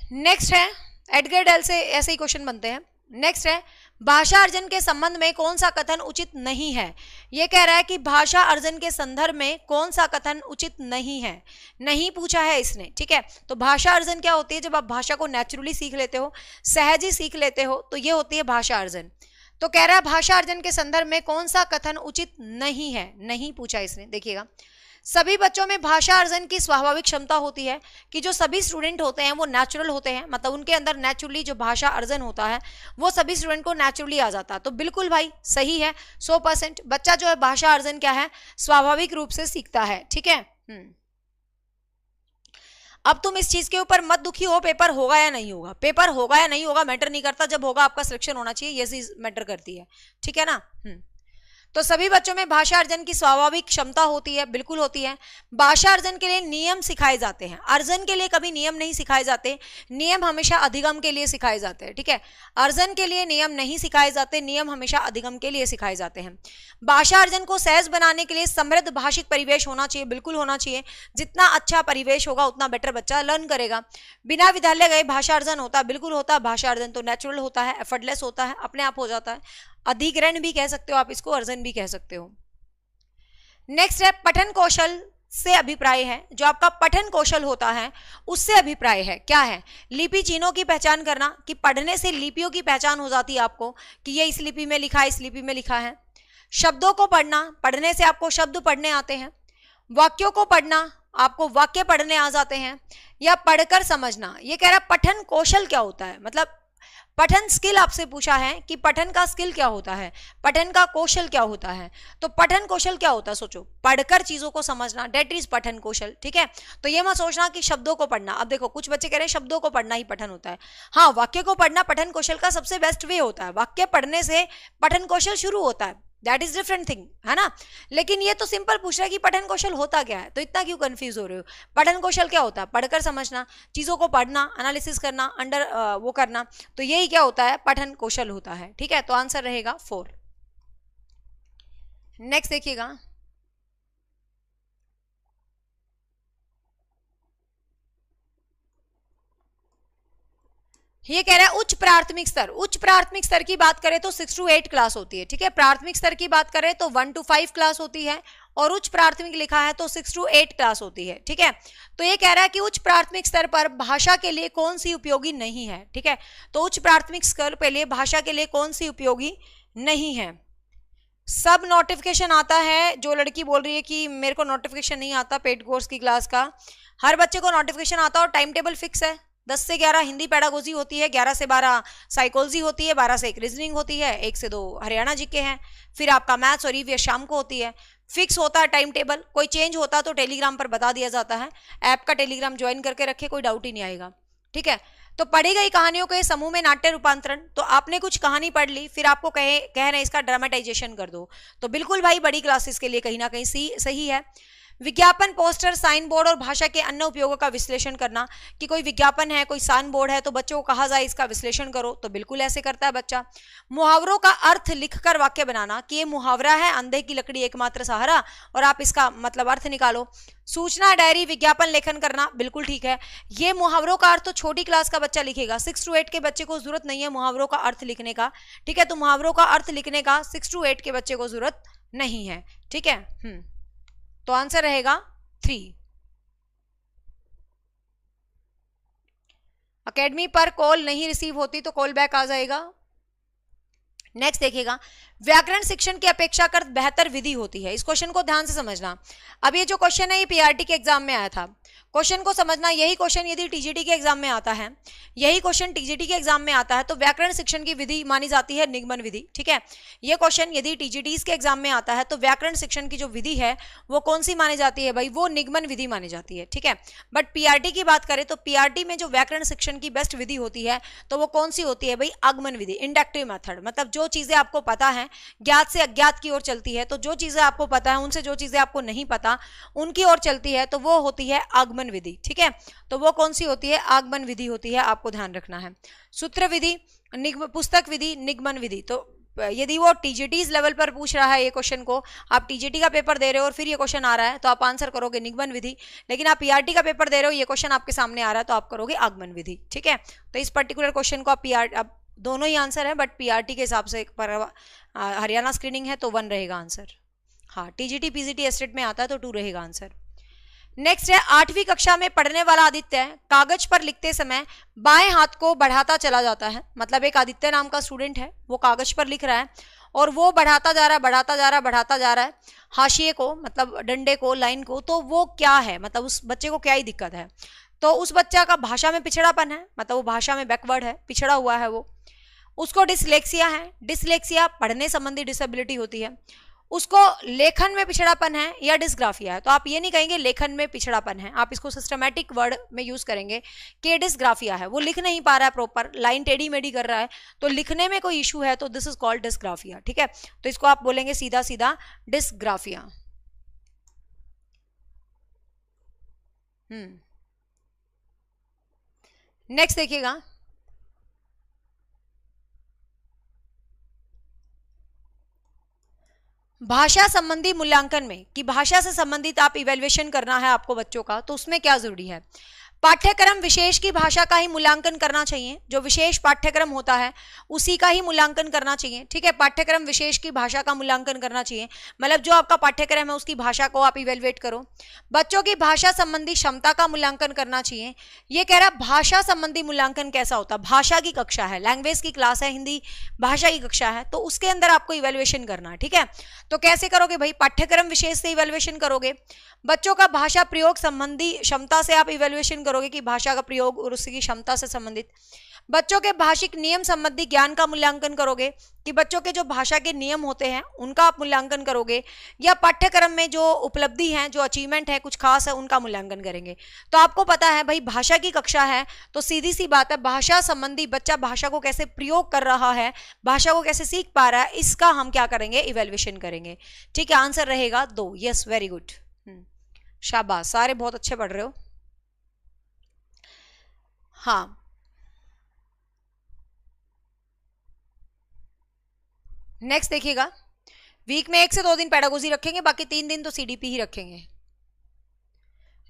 नेक्स्ट है, एडगर डेल से ऐसे ही क्वेश्चन बनते हैं। नेक्स्ट है, भाषा अर्जन के संबंध में कौन सा कथन उचित नहीं है। यह कह रहा है कि भाषा अर्जन के संदर्भ में कौन सा कथन उचित नहीं है, नहीं पूछा है इसने, ठीक है। तो भाषा अर्जन क्या होती है, जब आप भाषा को नेचुरली सीख लेते हो, सहज ही सीख लेते हो, तो ये होती है भाषा अर्जन। तो कह रहा है भाषा अर्जन के संदर्भ में कौन सा कथन उचित नहीं है, नहीं पूछा इसने। देखिएगा, सभी बच्चों में भाषा अर्जन की स्वाभाविक क्षमता होती है कि जो सभी स्टूडेंट होते हैं वो नेचुरल होते हैं, मतलब उनके अंदर नेचुरली जो भाषा अर्जन होता है वो सभी स्टूडेंट को नेचुरली आ जाता है। तो बिल्कुल भाई सही है, 100% बच्चा जो है भाषा अर्जन क्या है, स्वाभाविक रूप से सीखता है। ठीक है। अब तुम इस चीज के ऊपर मत दुखी हो, पेपर होगा या नहीं होगा, पेपर होगा या नहीं होगा मैटर नहीं करता, जब होगा आपका सिलेक्शन होना चाहिए, ये चीज मैटर करती है। ठीक है ना। तो सभी बच्चों में भाषा अर्जन की स्वाभाविक क्षमता होती है, बिल्कुल होती है। भाषा अर्जन के लिए नियम सिखाए जाते हैं, अर्जन के लिए कभी नियम नहीं सिखाए जाते, नियम हमेशा अधिगम के लिए सिखाए जाते हैं। ठीक है, अर्जन के लिए नियम नहीं सिखाए जाते, नियम हमेशा अधिगम के लिए सिखाए जाते हैं। भाषा अर्जन को सहज बनाने के लिए समृद्ध भाषिक परिवेश होना चाहिए, बिल्कुल होना चाहिए। जितना अच्छा परिवेश होगा उतना बेटर बच्चा लर्न करेगा। बिना विद्यालय गए भाषा अर्जन होता है, बिल्कुल होता है। भाषा अर्जन तो नेचुरल होता है, एफर्टलेस होता है, अपने आप हो जाता है। अधिग्रहण भी कह सकते हो आप इसको, अर्जन भी कह सकते हो। नेक्स्ट है पठन कौशल से अभिप्राय है, जो आपका पठन कौशल होता है उससे अभिप्राय है। क्या है? लिपि चिन्हों की पहचान करना, कि पढ़ने से लिपियों की पहचान हो जाती है आपको कि ये इस लिपि में लिखा है, इस लिपि में लिखा है। शब्दों को पढ़ना, पढ़ने से आपको शब्द पढ़ने आते हैं। वाक्यों को पढ़ना, आपको वाक्य पढ़ने आ जाते हैं। या पढ़कर समझना, ये कह रहा है पठन कौशल क्या होता है, मतलब पठन स्किल आपसे पूछा है कि पठन का स्किल क्या होता है, पठन का कौशल क्या होता है। तो पठन कौशल क्या होता है, सोचो, पढ़कर चीजों को समझना, डेट इज पठन कौशल। ठीक है, तो ये मत सोचना कि शब्दों को पढ़ना। अब देखो कुछ बच्चे कह रहे हैं शब्दों को पढ़ना ही पठन होता है। हाँ, वाक्य को पढ़ना पठन कौशल का सबसे बेस्ट वे होता है, वाक्य पढ़ने से पठन कौशल शुरू होता है, दैट इज डिफरेंट थिंग, है ना। लेकिन ये तो सिंपल पूछ रहा है कि पठन कौशल होता क्या है, तो इतना क्यों कंफ्यूज हो रहे हो। पठन कौशल क्या होता है? पढ़कर समझना, चीजों को पढ़ना, एनालिसिस करना, अंडर वो करना, तो यही क्या होता है, पठन कौशल होता है। ठीक है, तो आंसर रहेगा 4। नेक्स्ट देखिएगा, ये कह रहा है उच्च प्राथमिक स्तर। उच्च प्राथमिक स्तर की बात करें तो 6 to 8 क्लास होती है। ठीक है, प्राथमिक स्तर की बात करें तो 1 to 5 क्लास होती है, और उच्च प्राथमिक लिखा है तो 6 to 8 क्लास होती है। ठीक है, तो ये कह रहा है कि उच्च प्राथमिक स्तर पर भाषा के लिए कौन सी उपयोगी नहीं है। ठीक है, तो उच्च प्राथमिक स्तर के लिए भाषा के लिए कौन सी उपयोगी नहीं है। सब नोटिफिकेशन आता है, जो लड़की बोल रही है कि मेरे को नोटिफिकेशन नहीं आता पेड कोर्स की क्लास का, हर बच्चे को नोटिफिकेशन आता है और टाइम टेबल फिक्स है। 10 से 11 हिंदी पेडागोजी होती है, 11 से 12 साइकोलॉजी होती है, 12 से 1 रीजनिंग होती है, 1 से 2 हरियाणा जीके हैं, फिर आपका मैथ्स और ईवीएस शाम को होती है। फिक्स होता है टाइम टेबल, कोई चेंज होता है तो टेलीग्राम पर बता दिया जाता है। ऐप का टेलीग्राम ज्वाइन करके रखे, कोई डाउट ही नहीं आएगा। ठीक है, तो पढ़ी गई कहानियों के समूह में नाट्य रूपांतरण, तो आपने कुछ कहानी पढ़ ली, फिर आपको कह रहे हैं इसका ड्रामेटाइजेशन कर दो, तो बिल्कुल भाई बड़ी क्लासेस के लिए कहीं ना कहीं सही है। विज्ञापन, पोस्टर, साइन बोर्ड और भाषा के अन्य उपयोगों का विश्लेषण करना, कि कोई विज्ञापन है, कोई साइन बोर्ड है, तो बच्चों को कहा जाए इसका विश्लेषण करो, तो बिल्कुल ऐसे करता है बच्चा। मुहावरों का अर्थ लिखकर वाक्य बनाना, कि ये मुहावरा है अंधे की लकड़ी एकमात्र सहारा, और आप इसका मतलब अर्थ निकालो। सूचना डायरी, विज्ञापन लेखन करना, बिल्कुल ठीक है। ये मुहावरों का अर्थ तो छोटी क्लास का बच्चा लिखेगा, 6 to 8 के बच्चे को जरूरत नहीं है मुहावरों का अर्थ लिखने का। ठीक है, तो मुहावरों का अर्थ लिखने का 6 to 8 के बच्चे को जरूरत नहीं है। ठीक है, तो आंसर रहेगा 3। अकेडमी पर कॉल नहीं रिसीव होती तो कॉल बैक आ जाएगा। नेक्स्ट देखिएगा, व्याकरण शिक्षण की अपेक्षाकृत बेहतर विधि होती है। इस क्वेश्चन को ध्यान से समझना। अब ये जो क्वेश्चन है ये पीआरटी के एग्जाम में आया था, क्वेश्चन को समझना। यही क्वेश्चन यदि टीजीटी के एग्जाम में आता है, यही क्वेश्चन टीजीटी के एग्जाम में आता है, तो व्याकरण शिक्षण की विधि मानी जाती है निगमन विधि। ठीक है, ये क्वेश्चन यदि टीजीटी के एग्जाम में आता है तो व्याकरण शिक्षण की जो विधि है वो कौन सी मानी जाती है भाई, वो निगमन विधि मानी जाती है। ठीक है, बट पीआरटी की बात करें तो पीआरटी में जो व्याकरण शिक्षण की बेस्ट विधि होती है तो वो कौन सी होती है भाई, आगमन विधि, इंडक्टिव मेथड। मतलब जो चीजें आपको पता है ज्ञात से अज्ञात की ओर चलती है, तो जो चीजें आपको पता है उनसे जो चीजें आपको नहीं पता उनकी ओर चलती है, तो वो होती है आगमन विधि। ठीक है, तो वो कौन सी होती है, आगमन विधि होती है, आपको ध्यान रखना है। सूत्र विधि, पुस्तक विधि, निगमन विधि। तो यदि वो टीजीटी लेवल पर पूछ रहा है ये क्वेश्चन को, आप टीजीटी का पेपर दे रहे हो और फिर ये क्वेश्चन आ रहा है तो आप आंसर करोगे निगमन विधि। लेकिन आप पीआरटी का पेपर दे रहे हो, ये क्वेश्चन आपके सामने आ रहा है तो आप करोगे आगमन विधि। ठीक है, तो इस पर्टिकुलर क्वेश्चन को आप दोनों ही आंसर है, बट पीआरटी के हिसाब से हरियाणा स्क्रीनिंग है तो 1 रहेगा आंसर। हाँ, टीजीटी पीजीटी एस्टेट में आता है तो 2 रहेगा आंसर। नेक्स्ट है 8वीं कक्षा में पढ़ने वाला आदित्य कागज पर लिखते समय बाएं हाथ को बढ़ाता चला जाता है। मतलब एक आदित्य नाम का स्टूडेंट है, वो कागज पर लिख रहा है और वो बढ़ाता जा रहा है, बढ़ाता जा रहा है, बढ़ाता जा रहा है हाशिए को, मतलब डंडे को, लाइन को, तो वो क्या है, मतलब उस बच्चे को क्या ही दिक्कत है? तो उस बच्चा का भाषा में पिछड़ापन है, मतलब वो भाषा में बैकवर्ड है, पिछड़ा हुआ है वो। उसको डिसलेक्सिया है, डिसलेक्सिया पढ़ने संबंधी डिसेबिलिटी होती है। उसको लेखन में पिछड़ापन है या डिस्ग्राफिया है, तो आप ये नहीं कहेंगे लेखन में पिछड़ापन है, आप इसको सिस्टमैटिक वर्ड में यूज करेंगे कि डिस्ग्राफिया है, वो लिख नहीं पा रहा है प्रॉपर, लाइन टेढ़ी मेढ़ी कर रहा है, तो लिखने में कोई इशू है, तो दिस इज कॉल्ड डिस्ग्राफिया। ठीक है, तो इसको आप बोलेंगे सीधा सीधा डिस्ग्राफिया। नेक्स्ट देखिएगा, भाषा संबंधी मूल्यांकन में, कि भाषा से संबंधित आप इवैल्यूएशन करना है आपको बच्चों का, तो उसमें क्या जरूरी है? पाठ्यक्रम विशेष की भाषा का ही मूल्यांकन करना चाहिए, जो विशेष पाठ्यक्रम होता है उसी का ही मूल्यांकन करना चाहिए। ठीक है, पाठ्यक्रम विशेष की भाषा का मूल्यांकन करना चाहिए, मतलब जो आपका पाठ्यक्रम है उसकी भाषा को आप इवेल्युएट करो। बच्चों की भाषा संबंधी क्षमता का मूल्यांकन करना चाहिए। ये कह रहा है भाषा संबंधी मूल्यांकन कैसा होता है? भाषा की कक्षा है, लैंग्वेज की क्लास है, हिंदी भाषा की कक्षा है, तो उसके अंदर आपको इवेल्युएशन करना है। ठीक है, तो कैसे करोगे भाई? पाठ्यक्रम विशेष से इवेल्युएशन करोगे। बच्चों का भाषा प्रयोग संबंधी क्षमता से आप इवेल्युएशन करोगे कि भाषा का प्रयोग और उसकी क्षमता से संबंधित। बच्चों के भाषिक नियम संबंधी ज्ञान का मूल्यांकन करोगे कि बच्चों के जो भाषा के नियम होते हैं उनका आप मूल्यांकन करोगे, या पाठ्यक्रम में जो उपलब्धि है, जो अचीवमेंट है कुछ खास है, उनका मूल्यांकन करेंगे। तो आपको पता है भाई भाषा की कक्षा है, तो सीधी सी बात है भाषा संबंधी बच्चा भाषा को कैसे प्रयोग कर रहा है, भाषा को कैसे सीख पा रहा है, इसका हम क्या करेंगे? इवेल्युएशन करेंगे। ठीक है, आंसर रहेगा 2। यस, वेरी गुड, शाबाश, सारे बहुत अच्छे पढ़ रहे हो। हाँ, नेक्स्ट देखिएगा, वीक में 1 से 2 दिन पेडागोजी रखेंगे, बाकी 3 दिन तो सीडीपी ही रखेंगे।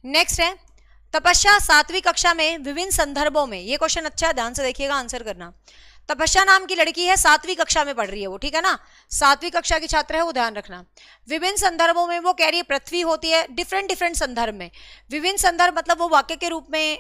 नेक्स्ट है तपस्या 7वीं कक्षा में विभिन्न संदर्भों में। ये क्वेश्चन अच्छा है, ध्यान से देखिएगा, आंसर करना। तपस्या नाम की लड़की है, 7वीं कक्षा में पढ़ रही है वो, ठीक है ना, 7वीं कक्षा की छात्र है वो, ध्यान रखना। विभिन्न संदर्भों में वो कह रही है पृथ्वी होती है, डिफरेंट डिफरेंट संदर्भ में। विभिन्न संदर्भ मतलब वो वाक्य के रूप में,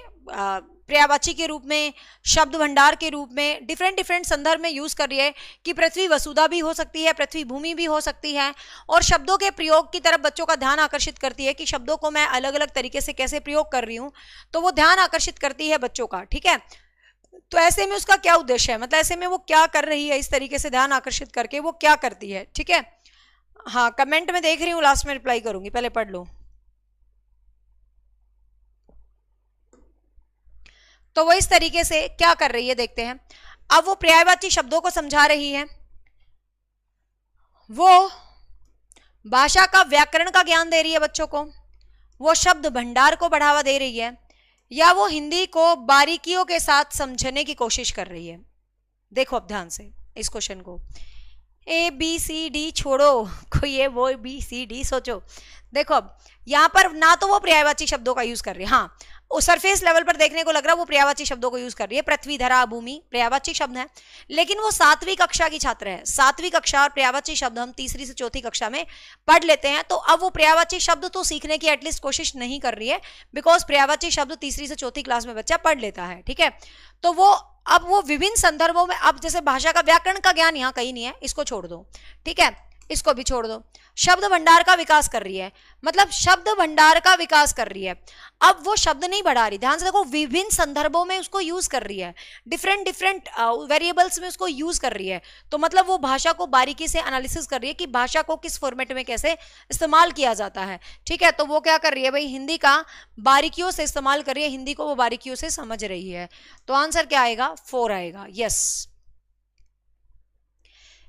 पर्यायवाची के रूप में, शब्द भंडार के रूप में, डिफरेंट डिफरेंट संदर्भ में यूज कर रही है कि पृथ्वी वसुधा भी हो सकती है, पृथ्वी भूमि भी हो सकती है, और शब्दों के प्रयोग की तरफ बच्चों का ध्यान आकर्षित करती है कि शब्दों को मैं अलग अलग तरीके से कैसे प्रयोग कर रही हूँ, तो वो ध्यान आकर्षित करती है बच्चों का। ठीक है, तो ऐसे में उसका क्या उद्देश्य है, मतलब ऐसे में वो क्या कर रही है, इस तरीके से ध्यान आकर्षित करके वो क्या करती है। ठीक है, हाँ, कमेंट में देख रही हूँ, लास्ट में रिप्लाई करूंगी, पहले पढ़ लो। तो वो इस तरीके से क्या कर रही है देखते हैं। अब वो पर्यायवाची शब्दों को समझा रही है, वो भाषा का व्याकरण का ज्ञान दे रही है बच्चों को, वो शब्द भंडार को बढ़ावा दे रही है, या वो हिंदी को बारीकियों के साथ समझने की कोशिश कर रही है। देखो अब ध्यान से इस क्वेश्चन को, ABCD छोड़ो, कोई ये वो BCD सोचो। देखो अब यहाँ पर ना तो वो पर्यायवाची शब्दों का यूज कर रही है, हाँ उस सरफेस लेवल पर देखने को लग रहा है वो पर्यायवाची शब्दों को यूज कर रही है, पृथ्वी, धरा, भूमि पर्यायवाची शब्द है, लेकिन वो 7वीं कक्षा की छात्र है। 7वीं कक्षा और पर्यायवाची शब्द हम 3री से 4थी कक्षा में पढ़ लेते हैं, तो अब वो पर्यायवाची शब्द तो सीखने की एटलीस्ट कोशिश नहीं कर रही है, बिकॉज पर्यायवाची शब्द 3री से 4थी क्लास में बच्चा पढ़ लेता है। ठीक है, तो वो अब वो विभिन्न संदर्भों में, अब जैसे भाषा का व्याकरण का ज्ञान यहाँ कहीं नहीं है, इसको छोड़ दो। ठीक है, इसको भी छोड़ दो। शब्द भंडार का विकास कर रही है, मतलब शब्द भंडार का विकास कर रही है। अब वो शब्द नहीं बढ़ा रही, ध्यान से देखो, विभिन्न संदर्भों में उसको यूज कर रही है, डिफरेंट डिफरेंट वेरिएबल्स में उसको यूज कर रही है, तो मतलब वो भाषा को बारीकी से एनालिसिस कर रही है कि भाषा को किस फॉर्मेट में कैसे इस्तेमाल किया जाता है। ठीक है, तो वो क्या कर रही है भाई, हिंदी का बारीकियों से इस्तेमाल कर रही है, हिंदी को वो बारीकियों से समझ रही है। तो आंसर क्या आएगा? 4 आएगा। यस,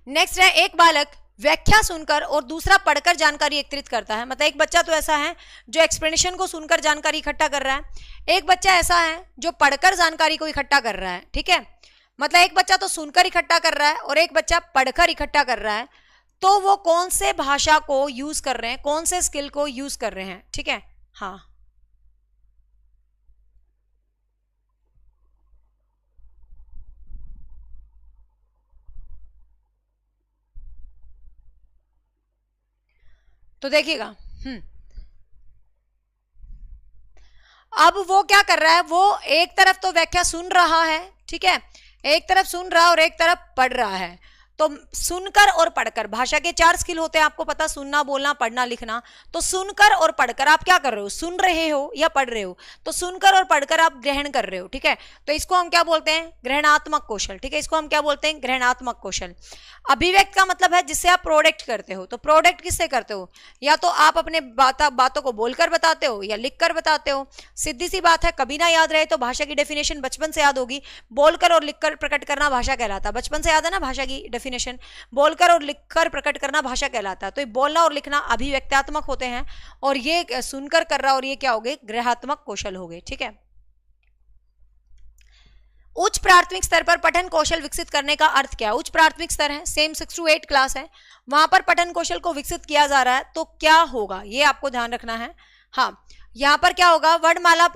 नेक्स्ट है एक बालक व्याख्या सुनकर और दूसरा पढ़कर जानकारी एकत्रित करता है। मतलब एक बच्चा तो ऐसा है जो एक्सप्लेनेशन को सुनकर जानकारी इकट्ठा कर रहा है, एक बच्चा ऐसा है जो पढ़कर जानकारी को इकट्ठा कर रहा है। ठीक है, मतलब एक बच्चा तो सुनकर इकट्ठा कर रहा है और एक बच्चा पढ़कर इकट्ठा कर रहा है, तो वो कौन से भाषा को यूज कर रहे हैं, कौन से स्किल को यूज कर रहे हैं। ठीक है, हाँ तो देखिएगा, अब वो क्या कर रहा है, वो एक तरफ तो व्याख्या सुन रहा है, ठीक है, एक तरफ सुन रहा है और एक तरफ पढ़ रहा है, तो सुनकर और पढ़कर, भाषा के 4 स्किल होते हैं आपको पता, सुनना, बोलना, पढ़ना, लिखना। तो सुनकर और पढ़कर आप क्या कर रहे हो, सुन रहे हो या पढ़ रहे हो, तो सुनकर और पढ़कर आप ग्रहण कर रहे हो, ठीक है। तो इसको हम क्या बोलते हैं, ग्रहणात्मक कौशल, ठीक है, इसको हम क्या बोलते हैं, ग्रहणात्मक कौशल। अभिव्यक्त का मतलब है जिससे आप प्रोडक्ट करते हो, तो प्रोडक्ट किससे करते हो, या तो आप अपने बातों को बोलकर बताते हो या लिखकर बताते हो। सीधी सी बात है, कभी ना याद रहे तो भाषा की डेफिनेशन बचपन से याद होगी, बोलकर और लिखकर प्रकट करना भाषा कहलाता है। बचपन से याद है ना भाषा की डेफिनेशन, बोलकर और लिखकर प्रकट करना भाषा कहलाता है। तो ये बोलना और लिखना अभिव्यक्त्यात्मक होते हैं, और ये सुनकर कर रहा, और ये क्या हो गए, ग्रहात्मक कौशल हो गए, ठीक है। उच्च प्राथमिक स्तर पर पठन कौशल विकसित करने का अर्थ क्या है, उच्च प्राथमिक स्तर है, सेम 6 to 8 क्लास है, वहां पर पठन कौशल को विकसित किया जा रहा है, तो क्या होगा ये आपको ध्यान रखना है। हाँ, यहां पर क्या होगा, वर्णमाला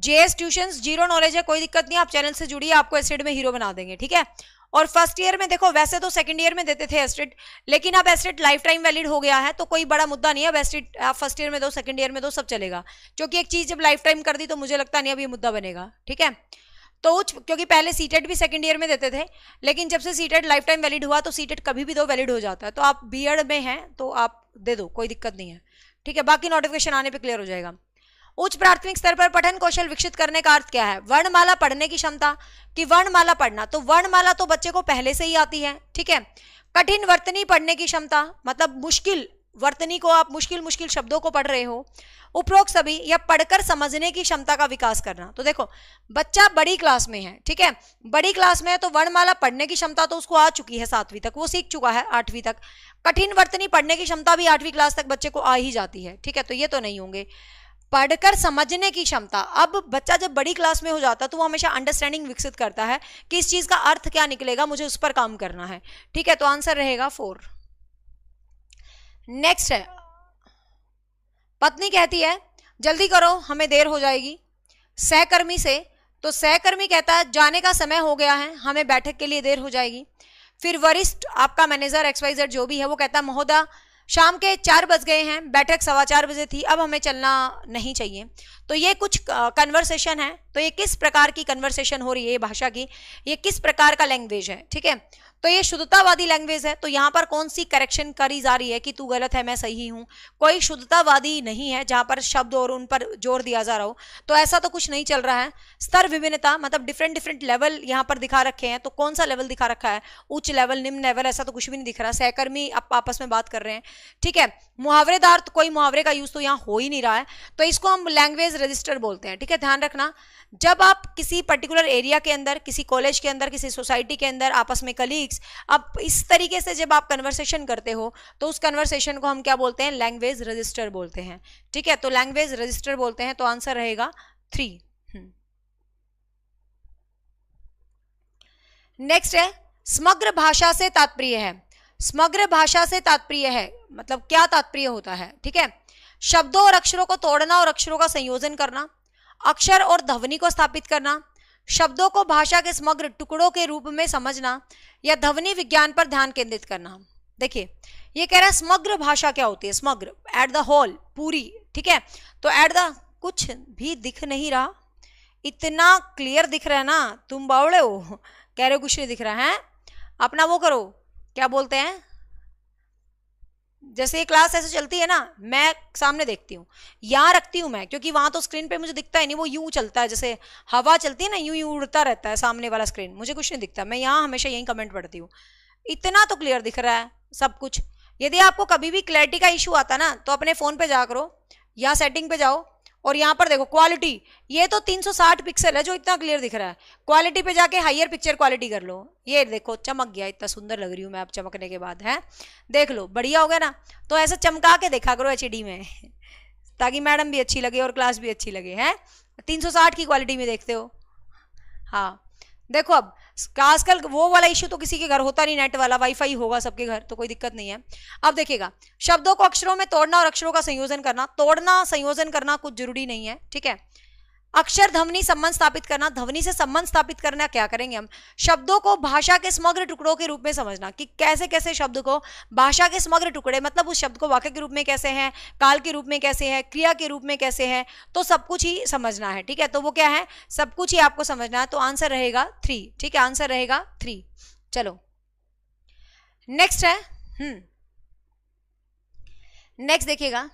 जेएस ट्यूशंस जीरो नॉलेज है, कोई दिक्कत नहीं, आप चैनल से जुड़िए, आपको एस्टेट में हीरो बना देंगे, ठीक है। और फर्स्ट ईयर में देखो, वैसे तो सेकंड ईयर में देते थे एस्टेट, लेकिन अब एस्टेट लाइफ टाइम वैलिड हो गया है, तो कोई बड़ा मुद्दा नहीं है, अब एस्टेट आप फर्स्ट ईयर में दो, सेकंड ईयर में दो, सब चलेगा। क्योंकि एक चीज जब लाइफ टाइम कर दी तो मुझे लगता नहीं अब ये मुद्दा बनेगा, ठीक है। तो क्योंकि पहले सीटेट भी सेकंड ईयर में देते थे, लेकिन जब से सीटेट लाइफ टाइम वैलिड हुआ तो सीटेट कभी भी दो वैलिड हो जाता है। तो आप बीएड में हैं तो आप दे दो, कोई दिक्कत नहीं है, ठीक है। बाकी नोटिफिकेशन आने पर क्लियर हो जाएगा। उच्च प्राथमिक स्तर पर पठन कौशल विकसित करने का अर्थ क्या है, वर्णमाला पढ़ने की क्षमता, कि वर्णमाला पढ़ना, तो वर्णमाला तो बच्चे को पहले से ही आती है, ठीक है। कठिन वर्तनी पढ़ने की क्षमता, मतलब मुश्किल वर्तनी को, आप मुश्किल मुश्किल शब्दों को पढ़ रहे हो। उपरोक्त सभी या पढ़कर समझने की क्षमता का विकास करना, तो देखो बच्चा बड़ी क्लास में है, ठीक है, बड़ी क्लास में है, तो वर्णमाला पढ़ने की क्षमता तो उसको आ चुकी है 7वीं तक, वो सीख चुका है 8वीं तक। कठिन वर्तनी पढ़ने की क्षमता भी 8वीं क्लास तक बच्चे को आ ही जाती है, ठीक है, तो ये तो नहीं होंगे। पढ़कर समझने की क्षमता, अब बच्चा जब बड़ी क्लास में हो जाता है तो वो हमेशा अंडरस्टैंडिंग विकसित करता है कि इस चीज का अर्थ क्या निकलेगा, मुझे उस पर काम करना है, ठीक है। तो आंसर रहेगा 4। नेक्स्ट है, पत्नी कहती है जल्दी करो हमें देर हो जाएगी सहकर्मी से, तो सहकर्मी कहता है जाने का समय हो गया है, हमें बैठक के लिए देर हो जाएगी। फिर वरिष्ठ आपका मैनेजर XYZ जो भी है वो कहता है महोदय शाम के 4 बज गए हैं, बैठक 4:15 बजे थी, अब हमें चलना नहीं चाहिए। तो ये कुछ कन्वर्सेशन है, तो ये किस प्रकार की कन्वर्सेशन हो रही है, ये भाषा की, ये किस प्रकार का लैंग्वेज है, ठीक है। तो ये शुद्धतावादी लैंग्वेज है, तो यहाँ पर कौन सी करेक्शन करी जा रही है कि तू गलत है मैं सही हूँ, कोई शुद्धतावादी नहीं है जहां पर शब्द और उन पर जोर दिया जा रहा हो, तो ऐसा तो कुछ नहीं चल रहा है। स्तर विभिन्नता, मतलब डिफरेंट डिफरेंट लेवल यहाँ पर दिखा रखे हैं, तो कौन सा लेवल दिखा रखा है, उच्च लेवल, निम्न लेवल, ऐसा तो कुछ भी नहीं दिख रहा। सहकर्मी आपस में बात कर रहे हैं, ठीक है। मुहावरेदार, तो कोई मुहावरे का यूज तो यहाँ हो ही नहीं रहा है, तो इसको हम लैंग्वेज रजिस्टर बोलते हैं, ठीक है। ध्यान रखना, जब आप किसी पर्टिकुलर एरिया के अंदर, किसी कॉलेज के अंदर, किसी सोसाइटी के अंदर आपस में कलीग्स, अब इस तरीके से जब आप कन्वर्सेशन करते हो तो उस कन्वर्सेशन को हम क्या बोलते हैं, लैंग्वेज रजिस्टर बोलते हैं, ठीक है। तो लैंग्वेज रजिस्टर बोलते हैं, तो आंसर रहेगा 3। नेक्स्ट है, समग्र भाषा से तात्पर्य है, समग्र भाषा से तात्पर्य है मतलब क्या तात्पर्य होता है, ठीक है। शब्दों और अक्षरों को तोड़ना और अक्षरों का संयोजन करना, अक्षर और ध्वनि को स्थापित करना, शब्दों को भाषा के समग्र टुकड़ों के रूप में समझना, या ध्वनि विज्ञान पर ध्यान केंद्रित करना। देखिए ये कह रहा है समग्र भाषा क्या होती है, समग्र एट द होल, पूरी, ठीक है। तो एट द, कुछ भी दिख नहीं रहा, इतना क्लियर दिख रहा है ना, तुम बावड़े हो, कह रहे हो कुछ नहीं दिख रहा है, अपना वो करो, क्या बोलते हैं, जैसे ये क्लास ऐसे चलती है ना, मैं सामने देखती हूँ, यहाँ रखती हूँ मैं, क्योंकि वहां तो स्क्रीन पे मुझे दिखता ही नहीं, वो यूं चलता है, जैसे हवा चलती है ना, यूं यूं उड़ता रहता है सामने वाला स्क्रीन, मुझे कुछ नहीं दिखता, मैं यहाँ हमेशा यही कमेंट पढ़ती हूँ। इतना तो क्लियर दिख रहा है सब कुछ। यदि आपको कभी भी क्लैरिटी का इशू आता ना, तो अपने फोन पे जा करो, यहाँ सेटिंग पे जाओ और यहाँ पर देखो क्वालिटी, ये तो 360 पिक्सल है जो इतना क्लियर दिख रहा है, क्वालिटी पे जाके हायर पिक्चर क्वालिटी कर लो, ये देखो चमक गया, इतना सुंदर लग रही हूँ मैं अब चमकने के बाद, है देख लो, बढ़िया हो गया ना। तो ऐसा चमका के देखा करो HD में, ताकि मैडम भी अच्छी लगे और क्लास भी अच्छी लगे, है 360 की क्वालिटी में देखते हो। हाँ देखो, अब आजकल वो वाला इश्यू तो किसी के घर होता नहीं, नेट वाला, वाईफाई होगा सबके घर, तो कोई दिक्कत नहीं है। अब देखिएगा, शब्दों को अक्षरों में तोड़ना और अक्षरों का संयोजन करना, तोड़ना संयोजन करना कुछ जरूरी नहीं है, ठीक है। अक्षर ध्वनि संबंध स्थापित करना, ध्वनि से संबंध स्थापित करना क्या करेंगे हम, शब्दों को भाषा के समग्र टुकड़ों के रूप में समझना कि कैसे कैसे शब्द को भाषा के समग्र टुकड़े, मतलब उस शब्द को वाक्य के रूप में कैसे है, काल के रूप में कैसे है, क्रिया के रूप में कैसे है, तो सब कुछ ही समझना है। ठीक है, तो वो क्या है, सब कुछ ही आपको समझना है। तो आंसर रहेगा 3। ठीक है, आंसर रहेगा 3। चलो नेक्स्ट है, नेक्स्ट देखिएगा,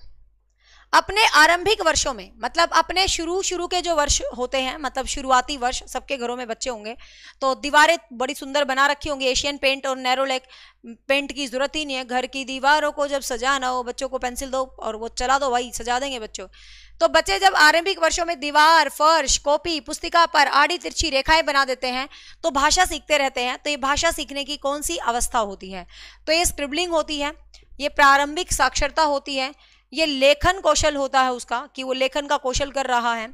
अपने आरंभिक वर्षों में, मतलब अपने शुरू के जो वर्ष होते हैं, मतलब शुरुआती वर्ष, सबके घरों में बच्चे होंगे तो दीवारें बड़ी सुंदर बना रखी होंगी, एशियन पेंट और नेरोलैक पेंट की जरूरत ही नहीं है, घर की दीवारों को जब सजाना हो, बच्चों को पेंसिल दो और वो चला दो, भाई सजा देंगे बच्चों। तो बच्चे जब आरंभिक वर्षों में दीवार, फर्श, कॉपी, पुस्तिका पर आड़ी तिरछी रेखाएं बना देते हैं तो भाषा सीखते रहते हैं। तो ये भाषा सीखने की कौन सी अवस्था होती है, तो ये स्क्रिबलिंग होती है, ये प्रारंभिक साक्षरता होती है, ये लेखन कौशल होता है उसका कि वो लेखन का कौशल कर रहा है,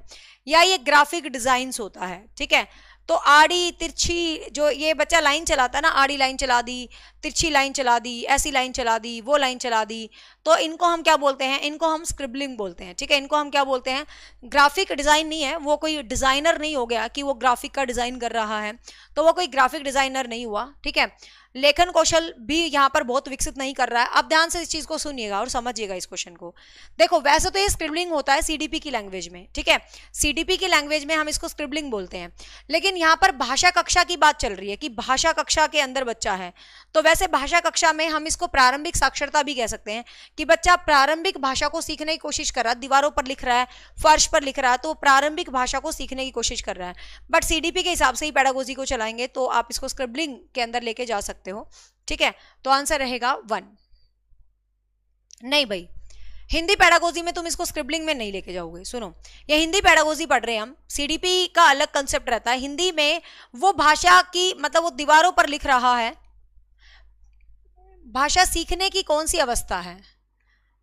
या ये ग्राफिक डिजाइन्स होता है। ठीक है, तो आड़ी तिरछी जो ये बच्चा लाइन चलाता है ना, आड़ी लाइन चला दी, तिरछी लाइन चला दी, ऐसी लाइन चला दी, वो लाइन चला दी, तो इनको हम क्या बोलते हैं, इनको हम स्क्रिबलिंग बोलते हैं। ठीक है, इनको हम क्या बोलते हैं, ग्राफिक डिजाइन नहीं है, वो कोई डिजाइनर नहीं हो गया कि वो ग्राफिक का डिजाइन कर रहा है, तो वो कोई ग्राफिक डिजाइनर नहीं हुआ। ठीक है, लेखन कौशल भी यहाँ पर बहुत विकसित नहीं कर रहा है। अब ध्यान से इस चीज को सुनिएगा और समझिएगा इस क्वेश्चन को। देखो वैसे तो ये स्क्रिबलिंग होता है सीडीपी की लैंग्वेज में, ठीक है, सीडीपी की लैंग्वेज में हम इसको स्क्रिबलिंग बोलते हैं, लेकिन यहाँ पर भाषा कक्षा की बात चल रही है कि भाषा कक्षा के अंदर बच्चा है, तो वैसे भाषा कक्षा में हम इसको प्रारंभिक साक्षरता भी कह सकते हैं कि बच्चा प्रारंभिक भाषा को सीखने की कोशिश कर रहा है, दीवारों पर लिख रहा है, फर्श पर लिख रहा है, तो प्रारंभिक भाषा को सीखने की कोशिश कर रहा है। बट सीडीपी के हिसाब से ही पेडागोजी को चलाएंगे तो आप इसको स्क्रिबलिंग के अंदर लेके जा सकते हो। ठीक है, तो आंसर रहेगा 1। नहीं भाई, हिंदी पेडागोजी में तुम इसको स्क्रिबलिंग में नहीं लेके जाओगे। सुनो, ये हिंदी पेडागोजी पढ़ रहे हैं हम, सीडीपी का अलग कंसेप्ट रहता है। हिंदी में वो भाषा की, मतलब वो दीवारों पर लिख रहा है, भाषा सीखने की कौन सी अवस्था है,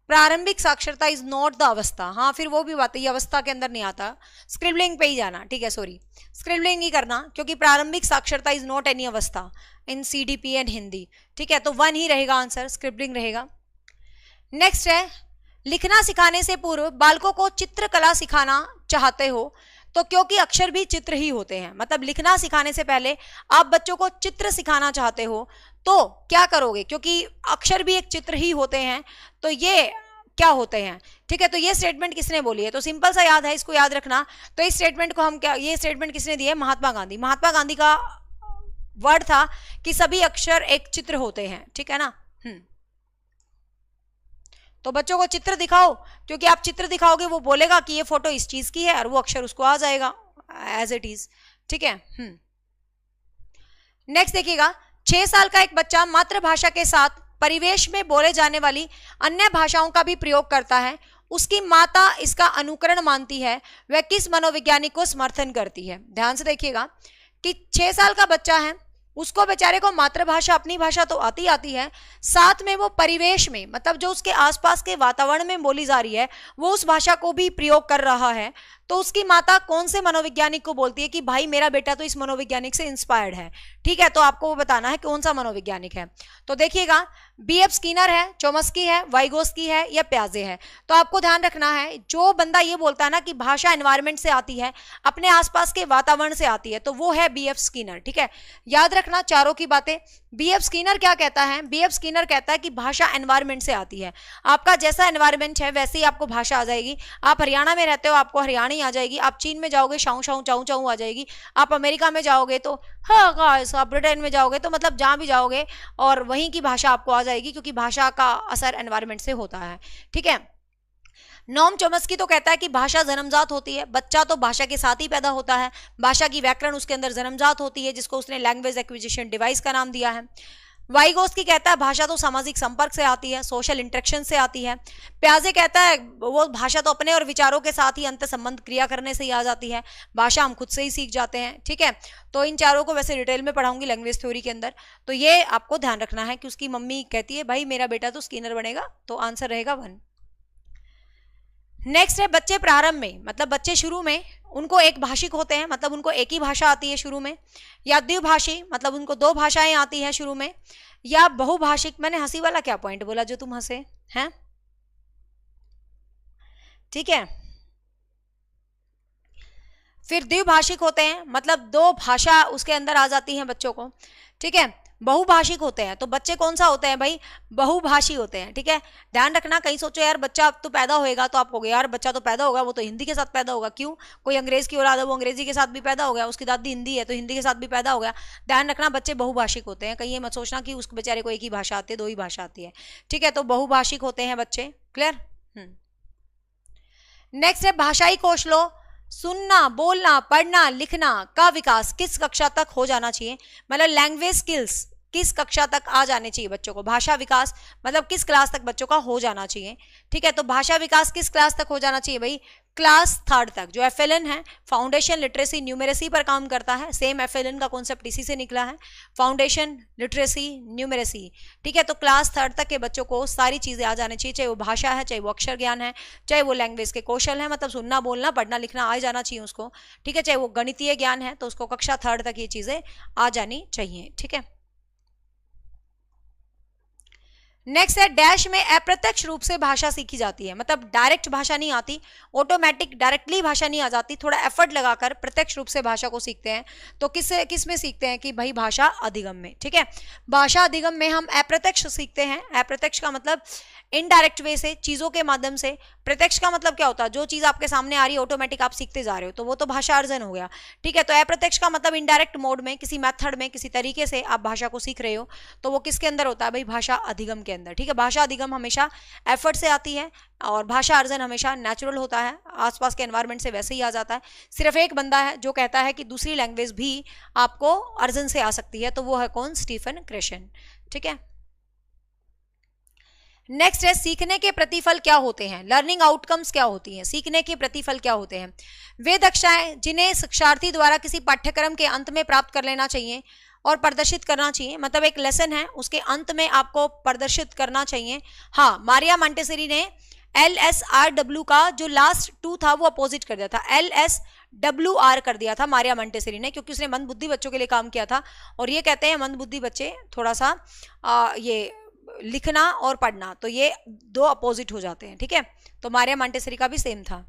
प्रारंभिक साक्षरता इज नॉट द अवस्था। हाँ, फिर वो भी बात है, ये अवस्था के अंदर नहीं आता, स्क्रिबलिंग पे ही जाना। ठीक है, सॉरी, स्क्रिबलिंग ही करना, क्योंकि प्रारंभिक साक्षरता इज नॉट एनी अवस्था इन सीडीपी एंड हिंदी। ठीक है, तो 1 ही रहेगा आंसर, स्क्रिबलिंग रहेगा। नेक्स्ट है, लिखना सिखाने से पूर्व बालकों को चित्रकला सिखाना चाहते हो तो क्योंकि अक्षर भी चित्र ही होते हैं, मतलब लिखना सिखाने से पहले आप बच्चों को चित्र सिखाना चाहते हो तो क्या करोगे, क्योंकि अक्षर भी एक चित्र ही होते हैं, तो ये क्या होते हैं। ठीक है, तो ये स्टेटमेंट किसने बोली है, तो सिंपल सा याद है, इसको याद रखना। तो इस स्टेटमेंट को हम क्या, ये स्टेटमेंट किसने दी है, महात्मा गांधी। महात्मा गांधी का वर्ड था कि सभी अक्षर एक चित्र होते हैं। ठीक है ना, तो बच्चों को चित्र दिखाओ, क्योंकि आप चित्र दिखाओगे वो बोलेगा कि ये फोटो इस चीज की है और वो अक्षर उसको आ जाएगा एज इट इज। ठीक है, नेक्स्ट देखिएगा, 6 साल का एक बच्चा मातृभाषा के साथ परिवेश में बोले जाने वाली अन्य भाषाओं का भी प्रयोग करता है, उसकी माता इसका अनुकरण मानती है, वह किस मनोवैज्ञानिक को समर्थन करती है। ध्यान से देखिएगा कि 6 साल का बच्चा है, उसको बेचारे को मातृभाषा, अपनी भाषा तो आती है, साथ में वो परिवेश में, मतलब जो उसके आसपास के वातावरण में बोली जा रही है, वो उस भाषा को भी प्रयोग कर रहा है, तो उसकी माता कौन से मनोवैज्ञानिक को बोलती है कि भाई मेरा बेटा तो इस मनोवैज्ञानिक से इंस्पायर्ड है। ठीक है, तो आपको वो बताना है कौन सा मनोवैज्ञानिक है। तो देखिएगा, बीएफ स्किनर है, चोमस्की है, वाइगोस्की है या प्याजे है। तो आपको ध्यान रखना है, जो बंदा ये बोलता है ना कि भाषा एनवायरमेंट से आती है, अपने आसपास के वातावरण से आती है, तो वो है बीएफ स्किनर। ठीक है, याद रखना चारों की बातें। बीएफ स्किनर क्या कहता है, बीएफ स्किनर कहता है कि भाषा एनवायरमेंट से आती है, आपका जैसा एनवायरमेंट है वैसे ही आपको भाषा आ जाएगी। आप हरियाणा में रहते हो, आपको हरियाणी आ जाएगी, आप चीन में जाओगे शाऊ शाऊ चाऊ चाऊ आ जाएगी, आप अमेरिका में जाओगे तो हाँ गाइस, आप ब्रिटेन में जाओगे तो मतलब जहां भी जाओगे और वहीं की भाषा आपको आ जाएगी, क्योंकि भाषा का असर एनवायरमेंट से होता है। ठीक है, नोम चोम्स्की तो कहता है कि भाषा जन्मजात होती है, बच्चा तो भाषा के साथ ही पैदा होता है, भाषा की व्याकरण उसके अंदर जन्मजात होती है, जिसको उसने लैंग्वेज एक्विजिशन डिवाइस का नाम दिया है। वाइगोस्की कहता है भाषा तो सामाजिक संपर्क से आती है, सोशल इंटरेक्शन से आती है। प्याजे कहता है वो भाषा तो अपने और विचारों के साथ ही अंत संबंध क्रिया करने से ही आ जाती है, भाषा हम खुद से ही सीख जाते हैं। ठीक है, तो इन चारों को वैसे डिटेल में पढ़ाऊंगी लैंग्वेज थ्योरी के अंदर, तो ये आपको ध्यान रखना है कि उसकी मम्मी कहती है भाई मेरा बेटा तो स्किनर बनेगा, तो आंसर रहेगा 1। नेक्स्ट है, बच्चे प्रारंभ में, मतलब बच्चे शुरू में उनको एक भाषिक होते हैं, मतलब उनको एक ही भाषा आती है शुरू में, या द्विभाषी, मतलब उनको 2 भाषाएं आती हैं शुरू में, या बहुभाषिक। मैंने हंसी वाला क्या पॉइंट बोला जो तुम हंसे हैं? ठीक है, फिर द्विभाषिक होते हैं, मतलब दो भाषा उसके अंदर आ जाती है बच्चों को, ठीक है। बहुभाषिक होते हैं, तो बच्चे कौन सा होते हैं भाई, बहुभाषी होते हैं, ठीक है। ध्यान रखना, कहीं सोचो यार बच्चा अब तो पैदा होएगा तो आप कहोगे यार बच्चा तो पैदा होगा वो तो हिंदी के साथ पैदा होगा, क्यों, कोई अंग्रेज की औलाद है वो अंग्रेजी के साथ भी पैदा हो गया, उसकी दादी हिंदी है तो हिंदी के साथ भी पैदा हो गया। ध्यान रखना बच्चे बहुभाषिक होते हैं, कहीं ये मत सोचना कि उस बेचारे को एक ही भाषा आती है, दो ही भाषा आती है, ठीक है। तो बहुभाषिक होते हैं बच्चे, क्लियर। नेक्स्ट है भाषाई कौशलों, सुनना, बोलना, पढ़ना, लिखना का विकास किस कक्षा तक हो जाना चाहिए, मतलब लैंग्वेज स्किल्स किस कक्षा तक आ जाने चाहिए बच्चों को, भाषा विकास मतलब किस क्लास तक बच्चों का हो जाना चाहिए, ठीक है। तो भाषा विकास किस क्लास तक हो जाना चाहिए भाई, क्लास 3rd तक। जो FLN है, फाउंडेशन लिटरेसी न्यूमेरेसी पर काम करता है, सेम FLN का कॉन्सेप्ट इसी से निकला है, फाउंडेशन लिटरेसी न्यूमेरेसी, ठीक है। तो क्लास 3rd तक के बच्चों को सारी चीजें आ जानी चाहिए, चाहे वो भाषा है, चाहे वो अक्षर ज्ञान है, चाहे वो लैंग्वेज के कौशल है, मतलब सुनना, बोलना, पढ़ना, लिखना आ जाना चाहिए उसको, ठीक है। चाहे वो गणितीय ज्ञान है तो उसको कक्षा 3rd तक ये चीजें आ जानी चाहिए, ठीक है। नेक्स्ट है डैश में अप्रत्यक्ष रूप से भाषा सीखी जाती है, मतलब डायरेक्ट भाषा नहीं आती, ऑटोमेटिक डायरेक्टली भाषा नहीं आ जाती, थोड़ा एफर्ट लगाकर प्रत्यक्ष रूप से भाषा को सीखते हैं। तो किस में सीखते हैं कि भाई भाषा अधिगम में, ठीक है। भाषा अधिगम में हम अप्रत्यक्ष सीखते हैं, अप्रत्यक्ष का मतलब इनडायरेक्ट वे से, चीजों के माध्यम से। प्रत्यक्ष का मतलब क्या होता है, जो चीज आपके सामने आ रही है ऑटोमेटिक आप सीखते जा रहे हो, तो वो तो भाषा अर्जन हो गया, ठीक है। तो अप्रत्यक्ष का मतलब इनडायरेक्ट मोड में, किसी मेथड में, किसी तरीके से आप भाषा को सीख रहे हो, तो वो किसके अंदर होता है भाई, भाषा अधिगम के अंदर, ठीक है। भाषा अधिगम हमेशा एफर्ट से आती है और भाषा अर्जन हमेशा नेचुरल होता है, आसपास के एनवायरनमेंट से वैसे ही आ जाता है। सिर्फ एक बंदा है जो कहता है कि दूसरी लैंग्वेज भी आपको अर्जन से आ सकती है, तो वो है कौन, स्टीफन क्रेशन, ठीक है। नेक्स्ट है सीखने के प्रतिफल क्या होते हैं, लर्निंग आउटकम्स क्या होती हैं, सीखने के प्रतिफल क्या होते हैं। वे दक्षताएं जिन्हें शिक्षार्थी द्वारा किसी पाठ्यक्रम के अंत में प्राप्त कर लेना चाहिए और प्रदर्शित करना चाहिए, मतलब एक लेसन है उसके अंत में आपको प्रदर्शित करना चाहिए। हाँ, मारिया मॉन्टेसरी ने LSRW का जो लास्ट 2 था वो अपोजिट कर दिया था, LSWR कर दिया था मारिया मॉन्टेसरी ने, क्योंकि उसने मंदबुद्धि बच्चों के लिए काम किया था। और ये कहते हैं मंदबुद्धि बच्चे थोड़ा सा ये लिखना और पढ़ना, तो ये दो अपोजिट हो जाते हैं, ठीक है। तो मारिया मॉन्टेसरी का भी सेम था।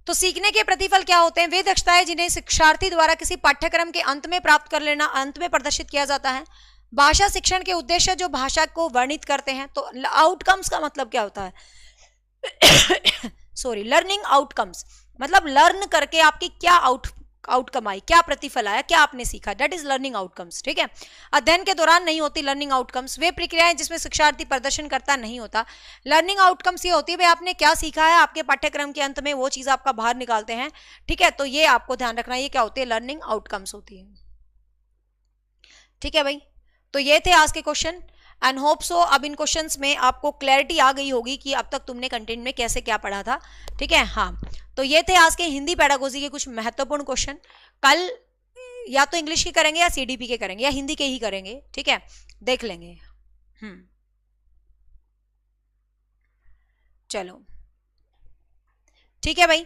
तो सीखने के प्रतिफल क्या होते हैं, वे दक्षताएं जिन्हें शिक्षार्थी द्वारा किसी पाठ्यक्रम के अंत में प्राप्त कर लेना, अंत में प्रदर्शित किया जाता है। भाषा शिक्षण के उद्देश्य जो भाषा को वर्णित करते हैं। तो आउटकम्स का मतलब क्या होता है सॉरी, लर्निंग आउटकम्स मतलब लर्न करके आपकी क्या आउटकम आई, क्या प्रतिफल आया, क्या आपने सीखा, दैट इज लर्निंग आउटकम्स, ठीक है। अध्ययन के दौरान नहीं होती लर्निंग आउटकम्स, वे प्रक्रियाएं जिसमें शिक्षार्थी प्रदर्शन करता नहीं होता। लर्निंग आउटकम्स ये होती है भाई आपने क्या सीखा है, आपके पाठ्यक्रम के अंत में वो चीज आपका बाहर निकालते हैं, ठीक है। तो ये आपको ध्यान रखना, ये क्या होती है, लर्निंग आउटकम्स होती है, ठीक है भाई। तो ये थे आज के क्वेश्चन एंड होप सो अब इन क्वेश्चंस में आपको क्लैरिटी आ गई होगी कि अब तक तुमने कंटेंट में कैसे क्या पढ़ा था, ठीक है। हाँ, तो ये थे आज के हिंदी पेडागोजी के कुछ महत्वपूर्ण क्वेश्चन। कल या तो इंग्लिश के करेंगे या CDP के करेंगे या हिंदी के ही करेंगे, ठीक है, देख लेंगे। चलो ठीक है भाई,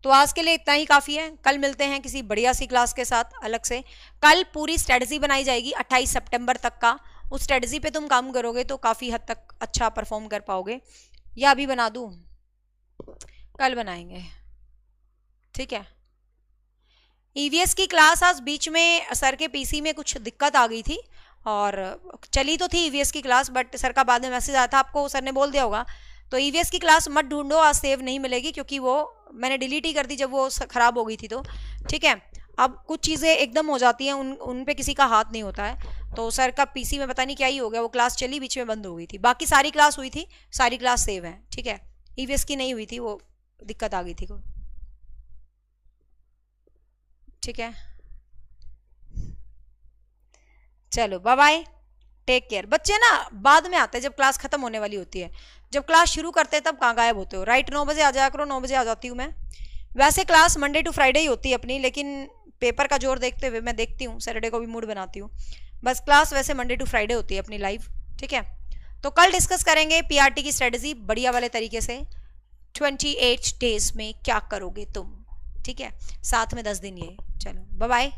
तो आज के लिए इतना ही काफी है। कल मिलते हैं किसी बढ़िया सी क्लास के साथ अलग से। कल पूरी स्ट्रेटजी बनाई जाएगी 28 सितंबर तक का, उस स्ट्रेटजी पे तुम काम करोगे तो काफी हद तक अच्छा परफॉर्म कर पाओगे। या अभी बना दूं, कल बनाएंगे, ठीक है। EVS की क्लास आज बीच में सर के PC में कुछ दिक्कत आ गई थी और चली तो थी EVS की क्लास, बट सर का बाद में मैसेज आया था, आपको सर ने बोल दिया होगा। तो EVS की क्लास मत ढूंढो, आज सेव नहीं मिलेगी क्योंकि वो मैंने डिलीट ही कर दी जब वो खराब हो गई थी, तो ठीक है। अब कुछ चीज़ें एकदम हो जाती हैं, उन पे किसी का हाथ नहीं होता है। तो सर का PC में पता नहीं क्या ही हो गया, वो क्लास चली बीच में बंद हो गई थी। बाकी सारी क्लास हुई थी, सारी क्लास सेव है, ठीक है। EVS की नहीं हुई थी, वो दिक्कत आ गई थी, ठीक है। चलो बाय बाय, टेक केयर। बच्चे ना बाद में आते हैं जब क्लास खत्म होने वाली होती है, जब क्लास शुरू करते हैं तब कहाँ गायब होते हो। राइट 9 बजे आ जाया करो, 9 बजे आ जाती हूँ मैं। वैसे क्लास मंडे टू फ्राइडे ही होती है अपनी, लेकिन पेपर का जोर देखते हुए मैं देखती हूँ सैटरडे को भी मूड बनाती हूँ। बस क्लास वैसे मंडे टू फ्राइडे होती है अपनी लाइव, ठीक है। तो कल डिस्कस करेंगे PRT की स्ट्रेटजी बढ़िया वाले तरीके से, 28 डेज में क्या करोगे तुम, ठीक है, साथ में 10 दिन ये। चलो बाय बाय।